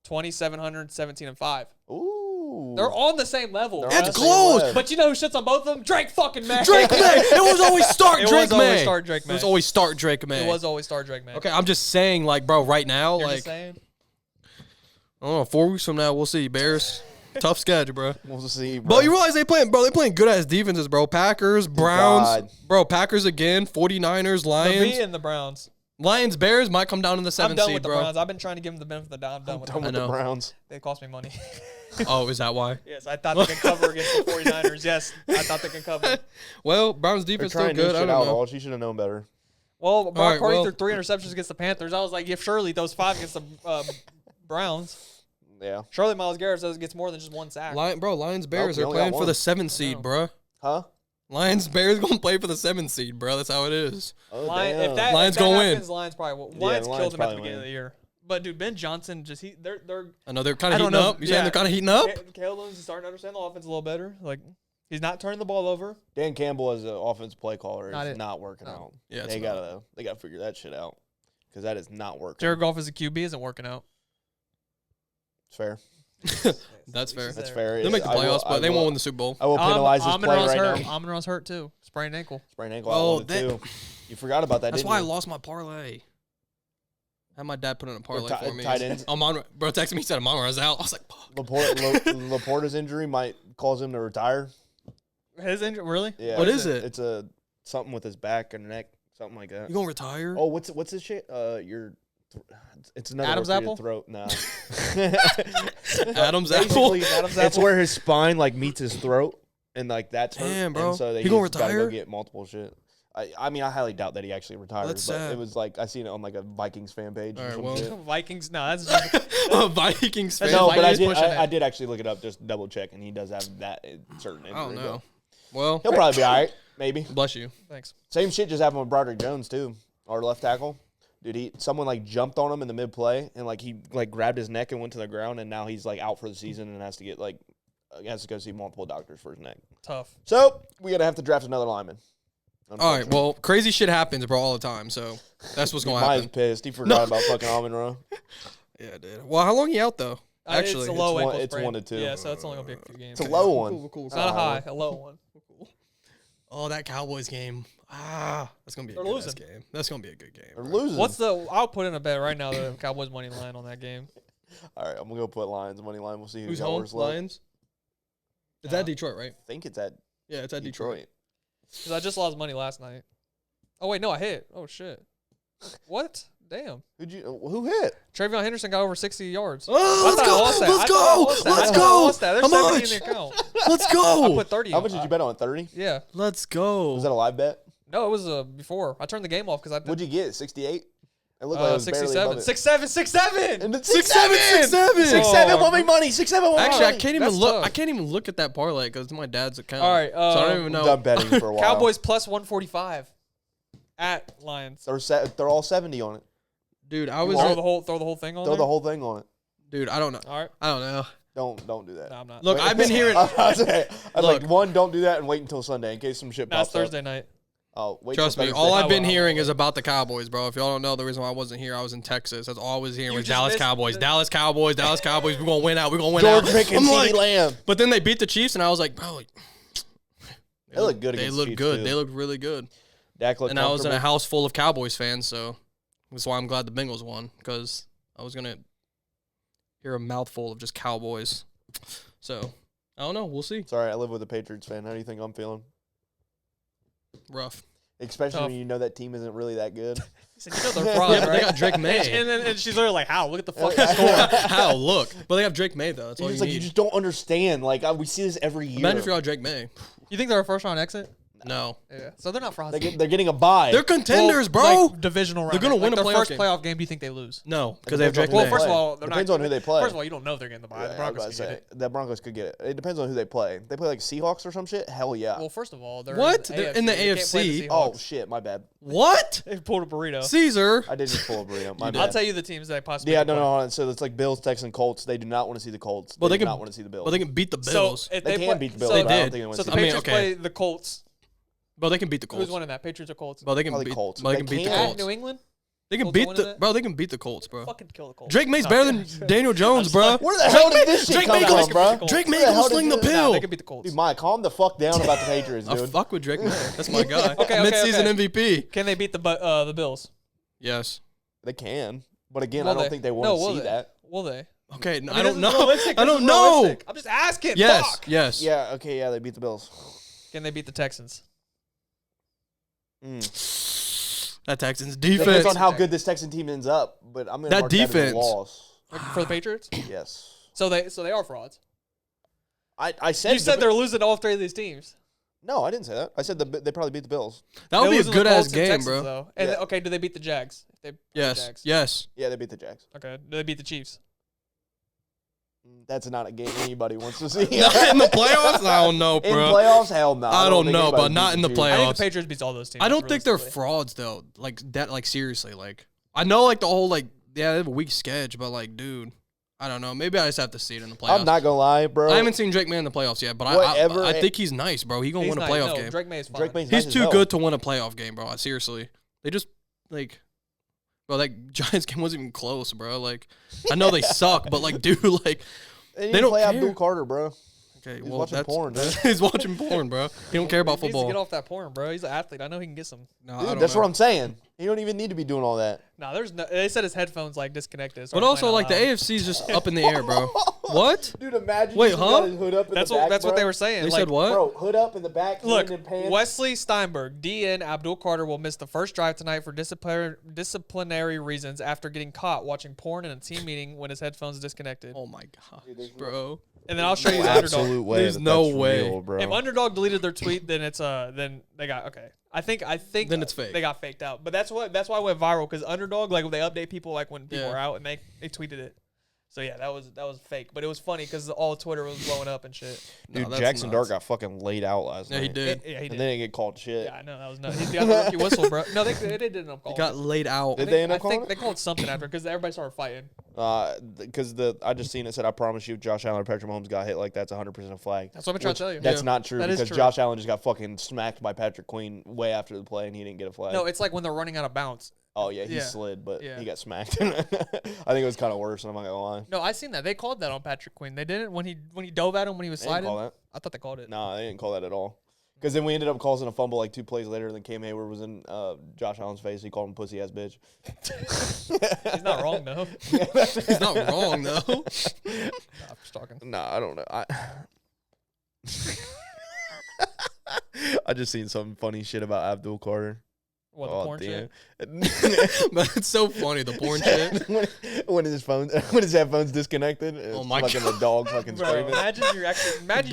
2,700, 17 and 5. Ooh. They're on the same level. It's close. But you know who shits on both of them? Drake fucking May. Drake May. It was always start Drake May. It was always start Drake May. It was always start Drake May. It was always start Drake May. Okay, I'm just saying, like, bro, right now, You're like, just saying? I don't know, 4 weeks from now, we'll see. Bears. Tough schedule, bro. We'll see, bro. But you realize they playing good ass defenses, bro. Packers, Browns, bro. Packers again. 49ers, Lions. The V and the Browns. Lions, Bears might come down in the 7th seed, bro. I'm done with the Browns. I've been trying to give them the benefit of the doubt. I'm done with the Browns. They cost me money. Oh, is that why? Yes, I thought they could cover against the 49ers. Yes, I thought they could cover. Well, Browns defense still good. I don't know. She should have known better. Well, Brock Purdy threw 3 interceptions against the Panthers. I was like, if surely those 5 against the Browns. Yeah. Surely Myles Garrett gets more than just 1 sack. Lions, Bears are playing for the 7th seed, bro. Huh? Lions, Bears going to play for the 7th seed, bro. That's how it is. Oh, Lions going to win. Lions killed them at the beginning of the year. But dude, Ben Johnson they're I know they're kind of heating up. You saying they're kind of heating up? Caleb Williams is starting to understand the offense a little better. Like he's not turning the ball over. Dan Campbell as an offensive play caller is not working out. Yeah, they gotta figure that shit out because that is not working. Jared Goff as a QB isn't working out. It's fair. That's fair. That's fair. They'll make the playoffs, but they won't win the Super Bowl. I will penalize this play right now. Amon-Ra's hurt too. Sprained ankle. Oh, too. You forgot about that. That's why I lost my parlay. I had my dad put in a parlay for me. Tight ends. Bro texted me, he said Amon-Ra's out. I was like, Laporta's injury might cause him to retire. His injury, really? Yeah. What is it? It's something with his back and neck, something like that. You gonna retire? Oh, what's this shit? It's another Adam's apple. Throat. No. Adam's apple. It's where his spine meets his throat, and that's hurt. Damn, bro. And so he gonna retire? Gotta go get multiple shit. I mean, I highly doubt that he actually retires. That's but sad. it was I seen it on a Vikings fan page. All right, or some shit. Vikings. No, that's Vikings fan. No, but I did actually look it up, just double check, and he does have that certain injury. I don't know. Well, he'll probably be all right. Maybe. Bless you. Thanks. Same shit just happened with Broderick Jones too, our left tackle. Dude, someone jumped on him in the mid play and he grabbed his neck and went to the ground, and now he's out for the season and has to get has to go see multiple doctors for his neck. Tough. So we gotta have to draft another lineman. All right, well, crazy shit happens, bro, all the time. So that's what's gonna happen. Mine's pissed. He forgot about fucking Amon-Ra. Yeah, dude. Well, how long he out though? Actually, it's a low ankle it's sprain. 1 to 2. Yeah, so it's only gonna be a few games. It's a low one. Cool. It's not a high, a low one. Oh, that Cowboys game. That's gonna be a good game. That's gonna be a good game. They're losing. I'll put in a bet right now the Cowboys money line on that game. All right, I'm gonna go put Lions money line. We'll see who's home. Lions. Is that Detroit, right? I think it's at. Yeah, it's at Detroit. Because I just lost money last night. Oh wait, no, I hit. Oh shit. What? Damn. Who hit? Travion Henderson got over 60 yards. Oh, let's go. How much? Let's go. I put 30. How much did you bet on? 30? Yeah. Let's go. Was that a live bet? No, it was before. I turned the game off because I. What'd you get? 68. It looked like it was 67. 6-7. 6-7. And 6-7. 6-7 won me money. 6-7 won me money. Actually, I can't even look. I can't even look at that parlay because it's my dad's account. All right. So I don't even know. I've done betting for a while. Cowboys plus 145 at Lions. They're all 70 on it. Dude, I was throw the whole thing on. Throw the whole thing on it. Dude, I don't know. All right. I don't know. Don't do that. No, I'm not. Look, I've been hearing. I was like, one, don't do that and wait until Sunday in case some shit pops up. Thursday night. Oh, wait. Trust me, all I've been hearing is about the Cowboys, bro. If y'all don't know, the reason why I wasn't here, I was in Texas. That's all I was hearing was Dallas Cowboys. Dallas Cowboys. Dallas Cowboys. We're gonna win out. We're gonna win out. George Pickens, CeeDee Lamb. But then they beat the Chiefs, and I was like, bro, they look good. They look good. They look really good. And I was in a house full of Cowboys fans, so that's why I'm glad the Bengals won, because I was gonna hear a mouthful of just Cowboys. So I don't know. We'll see. Sorry, I live with a Patriots fan. How do you think I'm feeling? Rough. Especially when you know that team isn't really that good. Said, you know they're fraud, right? They got Drake May. And she's literally like, how? Look at the fucking score. How? Look. But they have Drake May, though. That's all you need. You just don't understand. We see this every year. Imagine if you're on Drake May. You think they're a first-round exit? No. Yeah. So they're not frauds. They're getting a bye. They're contenders, bro. Divisional round. They're going to win a their first game. playoff game, do you think they lose? No, because they have Drake May. Well, first of all, depends on who they play. First of all, you don't know if they're getting the bye. The Broncos could get it. The Broncos could get it. It depends on who they play. They play Seahawks or some shit? Hell yeah. Well, first of all, they're They're in the AFC. Oh, shit. My bad. What? They pulled a burrito. Caesar. I did just pull a burrito. My bad. I'll tell you the teams that possibly. Yeah, no. So it's like Bills, Texans, Colts. They do not want to see the Colts. They do not want to see the Bills. Well, they can beat the Bills. So they can beat the Bills. They but I don't did. think they So the Patriots play the Colts. But they can beat the Colts. Who's winning that? Patriots or Colts? But they can beat Colts. They can beat the Colts. New England. They can beat the They can beat the Colts, bro. Fucking kill the Colts. Drake May's better than Daniel Jones, bro. Where the hell did this shit come from, bro? Drake May gonna sling the pill. They can beat the Colts. Dude, Mike, calm the fuck down about the Patriots, dude. I fuck with Drake May. That's my guy. Okay, Mid-season MVP. Can they beat the Bills? Yes. They can, but again, I don't think they want to see that. Will they? Okay, no, I I don't know. Realistic. I don't know. I'm just asking. Yes, Fuck. yes. Yeah, okay, yeah, they beat the Bills. Can they beat the Texans? That Texans Depends defense. on how good this Texan team ends up, but I'm going to mark that as a loss. For the Patriots? Yes. So they are frauds. I said you said they're losing all 3 of these teams. No, I didn't say that. I said they probably beat the Bills. That would be a good ass game, Texans, bro. Though. And okay, do they beat the Jags? Yes. Yes. Yeah, they beat the Jags. Okay. Do they beat the Chiefs? That's not a game anybody wants to see. Not in the playoffs? I don't know, bro. In playoffs, hell no. I don't know, but not in the playoffs. I think the Patriots beats all those teams. I don't think they're frauds though. Like that. Like seriously. Like I know. Like the whole like they have a weak sketch, but like dude, I don't know. Maybe I just have to see it in the playoffs. I'm not gonna lie, bro. I haven't seen Drake May in the playoffs yet, but I think he's nice, bro. He's gonna win a playoff game. Drake May is fine. He's too good to win a playoff game, bro. Seriously, they just like. Bro, that Giants game wasn't even close, bro. Like, I know they suck, but like, dude, like, they don't play Abdul Carter, bro. Okay, he's watching porn, dude. He's watching porn, bro. He don't care about football. He needs to get off that porn, bro. He's an athlete. I know he can get some. No, dude, that's what I'm saying. He don't even need to be doing all that. No, there's no. They said his headphones like disconnected. But also, like the AFC's just up in the air, bro. What? Dude, imagine. Wait, huh? His hood up in that's the back, that's what they were saying. They like, said what? Bro, hood up in the back. Look, and pants. Wesley Steinberg, DN Abdul Carter will miss the first drive tonight for disciplinary reasons after getting caught watching porn in a team meeting when his headphones disconnected. Oh my gosh, bro. And then I'll show you the absolute Underdog. way. There's no way, real, bro. If Underdog deleted their tweet, then it's then they got okay. I think then it's fake. They got faked out, but that's why it went viral because Underdog like they update people like when people are out and they tweeted it. So yeah, that was fake, but it was funny because all Twitter was blowing up and shit. Dude, Jackson Dart got fucking laid out last night. Yeah, he did. Yeah, he did. And they didn't get called shit. Yeah, I know that was nuts. He got the rookie whistle, bro. No, they did end up calling. He got laid out. Did they end up calling? I think they called something after because everybody started fighting. Because I just seen it said, I promise you, if Josh Allen or Patrick Mahomes got hit like that's 100% a flag. That's what I'm trying to tell you. That's not true that because true. Josh Allen just got fucking smacked by Patrick Queen way after the play and he didn't get a flag. No, it's like when they're running out of bounds. Oh yeah, he slid, but he got smacked. I think it was kind of worse. I'm not gonna lie. No, I seen that. They called that on Patrick Queen. They didn't when he dove at him when he was sliding. Didn't call that. I thought they called it. No, they didn't call that at all. Because then we ended up causing a fumble like 2 plays later. And then Cam Hayward was in Josh Allen's face. He called him pussy ass bitch. He's not wrong though. He's not wrong though. I'm just talking. No, I don't know. I just seen some funny shit about Abdul Carter. What, the porn shit? But it's so funny, the porn shit. when his headphones disconnected. Oh my god! The dog fucking screaming. Imagine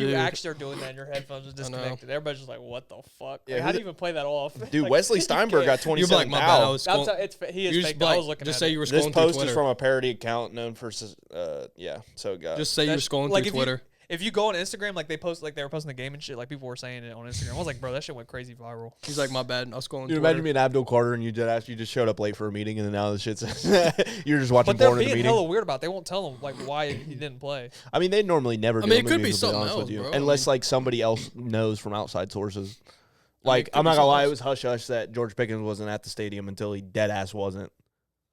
you actually are doing that and your headphones are disconnected. Everybody's just like, what the fuck? Yeah, like, how do you even play that off? Dude, like, Wesley Steinberg got 27 You're like, my bad. he is fake. I was looking just at say it. you were scrolling This through post Twitter. is from a parody account known for so God. Just say you were scrolling through Twitter. If you go on Instagram, like they were posting the game and shit, like people were saying it on Instagram. I was like, bro, that shit went crazy viral. He's like, my bad. I was scrolling. Dude, Twitter. imagine being Abdul Carter and you just showed up late for a meeting and then now the shit's you're just watching But they're porn in the being meeting. hella weird about it. They won't tell him like why he didn't play. I mean, they normally never do. I mean, it could be something honest else, with you. bro. Unless like somebody else knows from outside sources. Like, could I'm be not gonna lie, something it was hush hush that George Pickens wasn't at the stadium until he dead ass wasn't.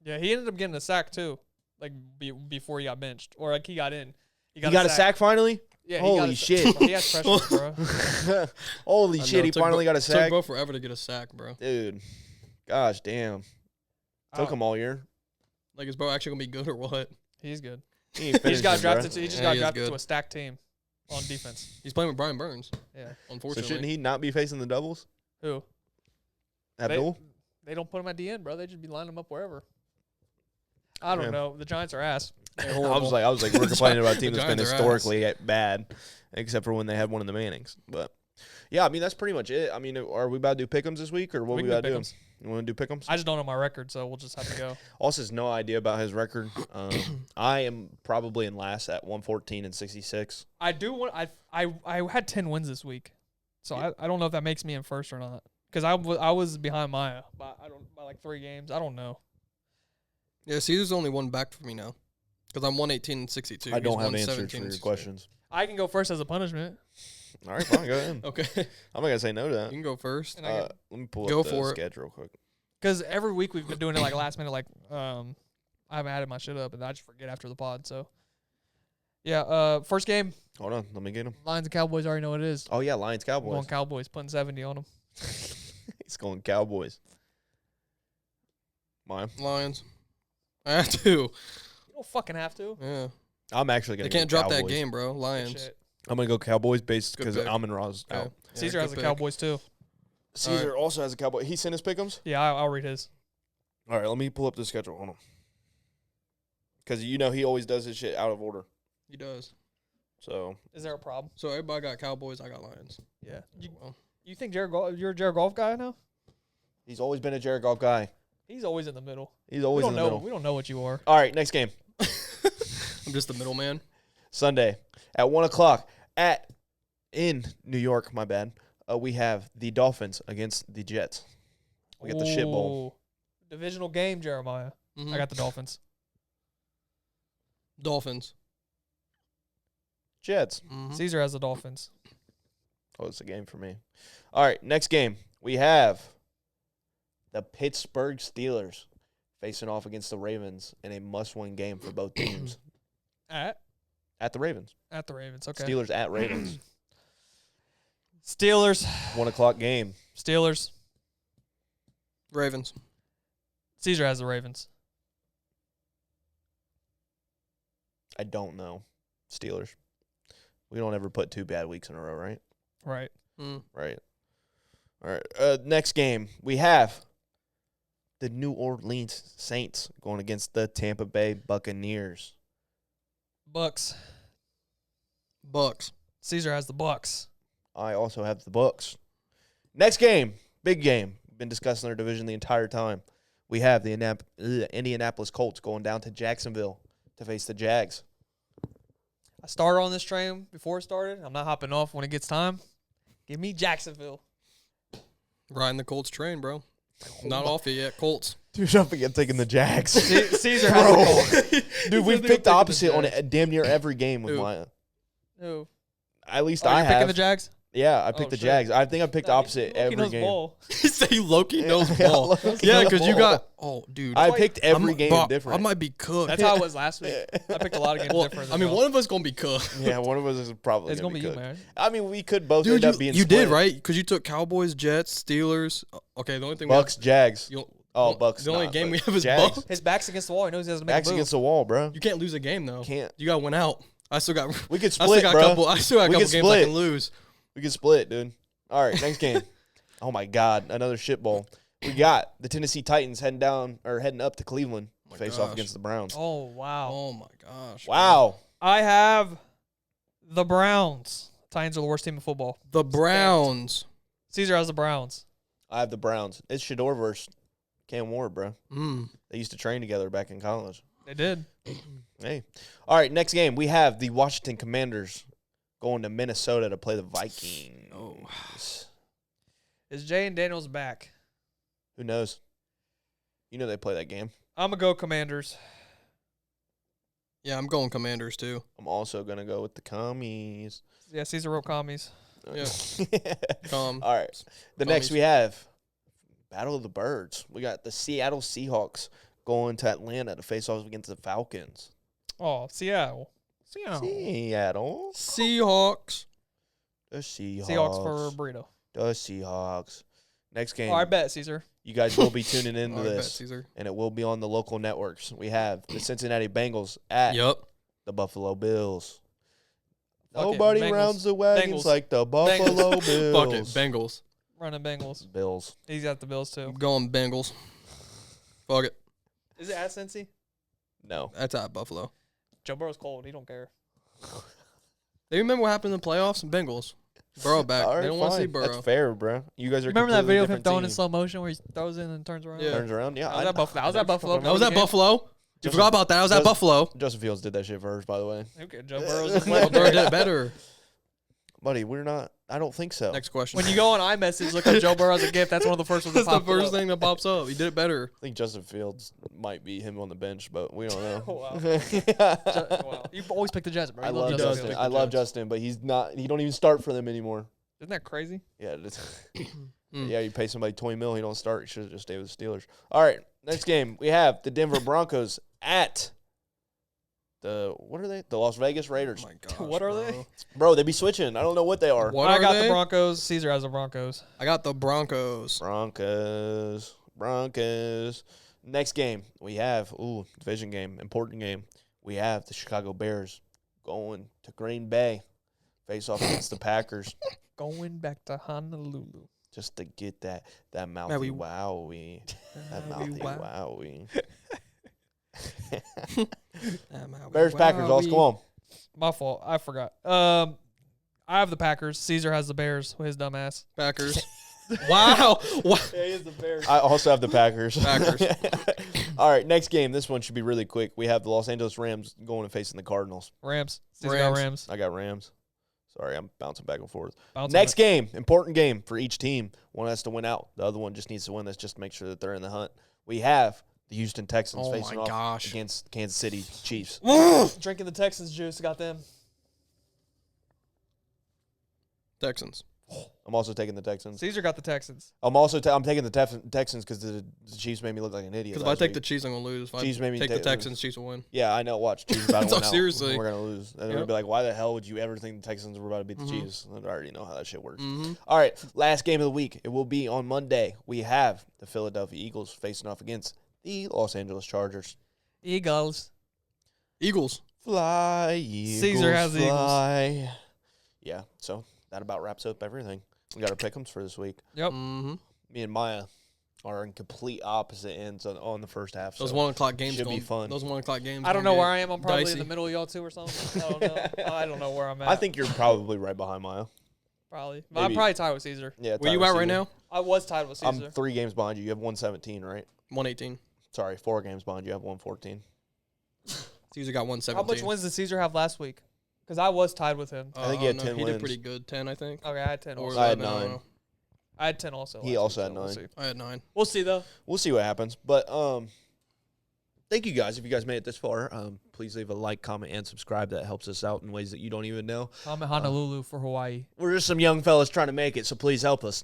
Yeah, he ended up getting a sack too, like before he got benched, or like he got in. He got a sack finally. Yeah, holy shit! He has pressure, bro. Holy shit! He finally got a sack. Took bro forever to get a sack, bro. Dude, gosh damn. Took him all year. Like, is bro actually gonna be good or what? He's good. He just got drafted. He just got drafted good. to a stacked team on defense. He's playing with Brian Burns. Yeah. Unfortunately. So shouldn't he not be facing the doubles? Who? Abdul? They don't put him at the end, bro. They just be lining him up wherever. I don't know. The Giants are ass. I was like, we're complaining about a team that's been Giants are historically bad, except for when they had one of the Mannings. But yeah, I mean that's pretty much it. I mean, are we about to do pickems this week, or what we about to do? You want to do pickems? I just don't know my record, so we'll just have to go. Also has no idea about his record. I am probably in last at 114 and 66. I do want. I had 10 wins this week, so I don't know if that makes me in first or not. Because I was behind Maya by like 3 games. I don't know. Yeah, see, there's only one back for me now. Because I'm 118 and 62. I don't have answers for your questions. I can go first as a punishment. All right, fine, go ahead. Okay. I'm not gonna say no to that. You can go first. Let me pull Go up the for it. schedule real quick. Because every week we've been doing it like last minute. Like I haven't added my shit up, and I just forget after the pod. So yeah, first game. Hold on, let me get him. Lions and Cowboys. Already know what it is. Oh yeah, Lions Cowboys. Going Cowboys, putting 70 on them. He's going Cowboys. Mine. Lions. I have to. You don't fucking have to. Yeah. I'm actually going They to can't go drop that Cowboys. game, bro. Lions. I'm going to go Cowboys based because pick. Amon-Ra's out. Yeah, Caesar has the Cowboys too. Caesar also has a Cowboy. He sent his pick'ems? Yeah, I'll read his. All right, let me pull up the schedule. Hold on. Because he always does his shit out of order. He does. So Is there a problem? So everybody got Cowboys. I got Lions. Yeah. You think you're a Jared Goff guy now? he's always been a Jared Goff guy. He's always in the middle. He's always in the middle. We don't know what you are. All right, next game. I'm just the middleman. Sunday at 1 o'clock in New York. My bad. We have the Dolphins against the Jets. We got the shit bowl. Divisional game, Jeremiah. Mm-hmm. I got the Dolphins. Dolphins. Jets. Mm-hmm. Caesar has the Dolphins. Oh, it's a game for me. All right, next game. We have the Pittsburgh Steelers facing off against the Ravens in a must-win game for both teams. At the Ravens. At the Ravens, okay. Steelers at Ravens. Steelers. 1 o'clock game. Steelers. Ravens. Caesar has the Ravens. I don't know. Steelers. We don't ever put 2 bad weeks in a row, right? Right. Right. All right. Next game, we have the New Orleans Saints going against the Tampa Bay Buccaneers. Bucks. Caesar has the Bucks. I also have the Bucks. Next game, big game. Been discussing their division the entire time. We have the Indianapolis Colts going down to Jacksonville to face the Jags. I started on this train before it started. I'm not hopping off when it gets time. Give me Jacksonville. Riding the Colts train, bro. Not off it yet. Colts. Dude, I'm taking the Jags. Caesar has the Colts. Dude, we've picked the opposite on damn near every game with Maya. Who? At least I have. Picking the Jags? Yeah, I picked the Jags. I think I picked the opposite every game. Ball. You say Loki knows ball. Yeah, because you got. Oh, dude. I picked every game different. I might be cooked. That's how it was last week. I picked a lot of games different. I mean, one of us going to be cooked. Yeah, one of us is probably it's going to be you, man. I mean, we could both dude, end up being you split. did, right? Because you took Cowboys, Jets, Steelers. Okay, the only thing Bucks, Jags. Bucks. The only game we have is Jags. Bucks. His back's against the wall. He knows he has to make Back's a move. against the wall, bro. You can't lose a game, though. Can't. You got one out. I still got. We could split, bro. I still got a couple games I can lose. We could split, dude. All right, next game. Oh my God, another shit bowl. We got the Tennessee Titans heading up to Cleveland to face off against the Browns. Oh wow. Oh my gosh. Wow. I have the Browns. Titans are the worst team in football. The Browns. Caesar has the Browns. I have the Browns. It's Shador versus Cam Ward, bro. They used to train together back in college. They did. Hey. All right, next game. We have the Washington Commanders going to Minnesota to play the Vikings. Oh. Is Jay and Daniels back? Who knows? You know they play that game. I'm going to go Commanders. Yeah, I'm going Commanders, too. I'm also going to go with the Commies. Yeah, Caesar wrote commies. Yeah. All right. Next we have Battle of the Birds. We got the Seattle Seahawks going to Atlanta to face off against the Falcons. Oh, Seattle. Seattle. Seahawks. The Seahawks. Seahawks for a burrito. The Seahawks. Next game. Oh, I bet, Caesar. You guys will be tuning into I bet, this. Caesar. And it will be on the local networks. We have the Cincinnati Bengals at the Buffalo Bills. Nobody rounds the wagons like the Buffalo Bills. Fuck it, Bengals. Running Bengals. Bills. He's got the Bills, too. I'm going Bengals. Fuck it. Is it at Cincy? No. That's at Buffalo. Joe Burrow's cold. He don't care. They remember what happened in the playoffs? Bengals. Burrow back. Right, they don't want to see Burrow. That's fair, bro. You guys are remember that video of him throwing team. in slow motion where he throws in and turns around? Yeah. Turns around? Yeah. I was at Buffalo. I was at Buffalo. That was at Buffalo. You forgot about that. I was at Buffalo. Justin Fields did that shit first, by the way. Okay, Joe Burrow's Burrow did it better. Buddy, we're not. I don't think so. Next question. When you go on iMessage, look up Joe Burrow as a gift. That's one of the first ones that That's the pops first up. thing that pops up. He did it better. I think Justin Fields might be him on the bench, but we don't know. Wow. Wow. You always pick the Jets, bro. I love Justin. I love Justin, but he's not. He don't even start for them anymore. Isn't that crazy? Yeah. Yeah, you pay somebody $20 million, he don't start. He should have just stayed with the Steelers. All right, next game we have the Denver Broncos at what are they? The Las Vegas Raiders. Oh my gosh, What are they? Bro, they be switching. I don't know what they are. What I are got they? the Broncos. Caesar has the Broncos. I got the Broncos. Broncos. Next game we have division game, important game. we have the Chicago Bears going to Green Bay, face off against the Packers. Going back to Honolulu. Just to get that mouthy wowie. That mouthy wowie. Bears, Packers, all come on. My fault. I forgot. I have the Packers. Caesar has the Bears with his dumb ass. Packers. Wow. Yeah, he is the Bears. I also have the Packers. Packers. All right, next game. This one should be really quick. We have the Los Angeles Rams going and facing the Cardinals. Rams. Caesar got Rams. I got Rams. Sorry, I'm bouncing back and forth. Next game, important game for each team. One has to win out. The other one just needs to win. That's just to make sure that they're in the hunt. We have the Houston Texans facing off against Kansas City Chiefs. Drinking the Texans juice. Got them. Texans. I'm also taking the Texans. Caesar got the Texans. I'm taking the Texans because the Chiefs made me look like an idiot. Because if I take the Chiefs, I'm gonna lose. If Chiefs made me take the Texans, Chiefs will win. Yeah, I know. Watch, Chiefs about to win out. Seriously, we're gonna lose, and they're gonna be like, "Why the hell would you ever think the Texans were about to beat the Chiefs?" I already know how that shit works. All right, last game of the week. It will be on Monday. We have the Philadelphia Eagles facing off against the Los Angeles Chargers. Eagles. Fly, Eagles, Caesar has the Eagles. Yeah, so that about wraps up everything. We got our pickems for this week. Yep. Me and Maya are in complete opposite ends on the first half. Those 1 o'clock games should be fun. Those 1 o'clock games. I don't know where I am. I'm probably dicey. in the middle of y'all two or something. I don't know. I don't know where I'm at. I think you're probably right behind Maya. Probably. Maybe. I'm probably tied with Caesar. Yeah. Where you at right now? I was tied with Caesar. I'm 3 games behind you. You have 117, right? 118. Sorry, 4 games behind you. You have 114. Caesar got 117. How much wins did Caesar have last week? Because I was tied with him. I think he had 10 He wins. did pretty good. 10, I think. Okay, I had 10. Or Also. I had 11, 9. I had 10 also. He also had 9. We'll see. I had 9. We'll see, though. We'll see what happens. But thank you guys. If you guys made it this far, please leave a like, comment, and subscribe. That helps us out in ways that you don't even know. Comment Honolulu for Hawaii. We're just some young fellas trying to make it, so please help us.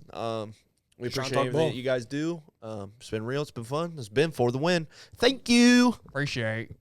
We appreciate everything that you guys do. It's been real. It's been fun. It's been for the win. Thank you. Appreciate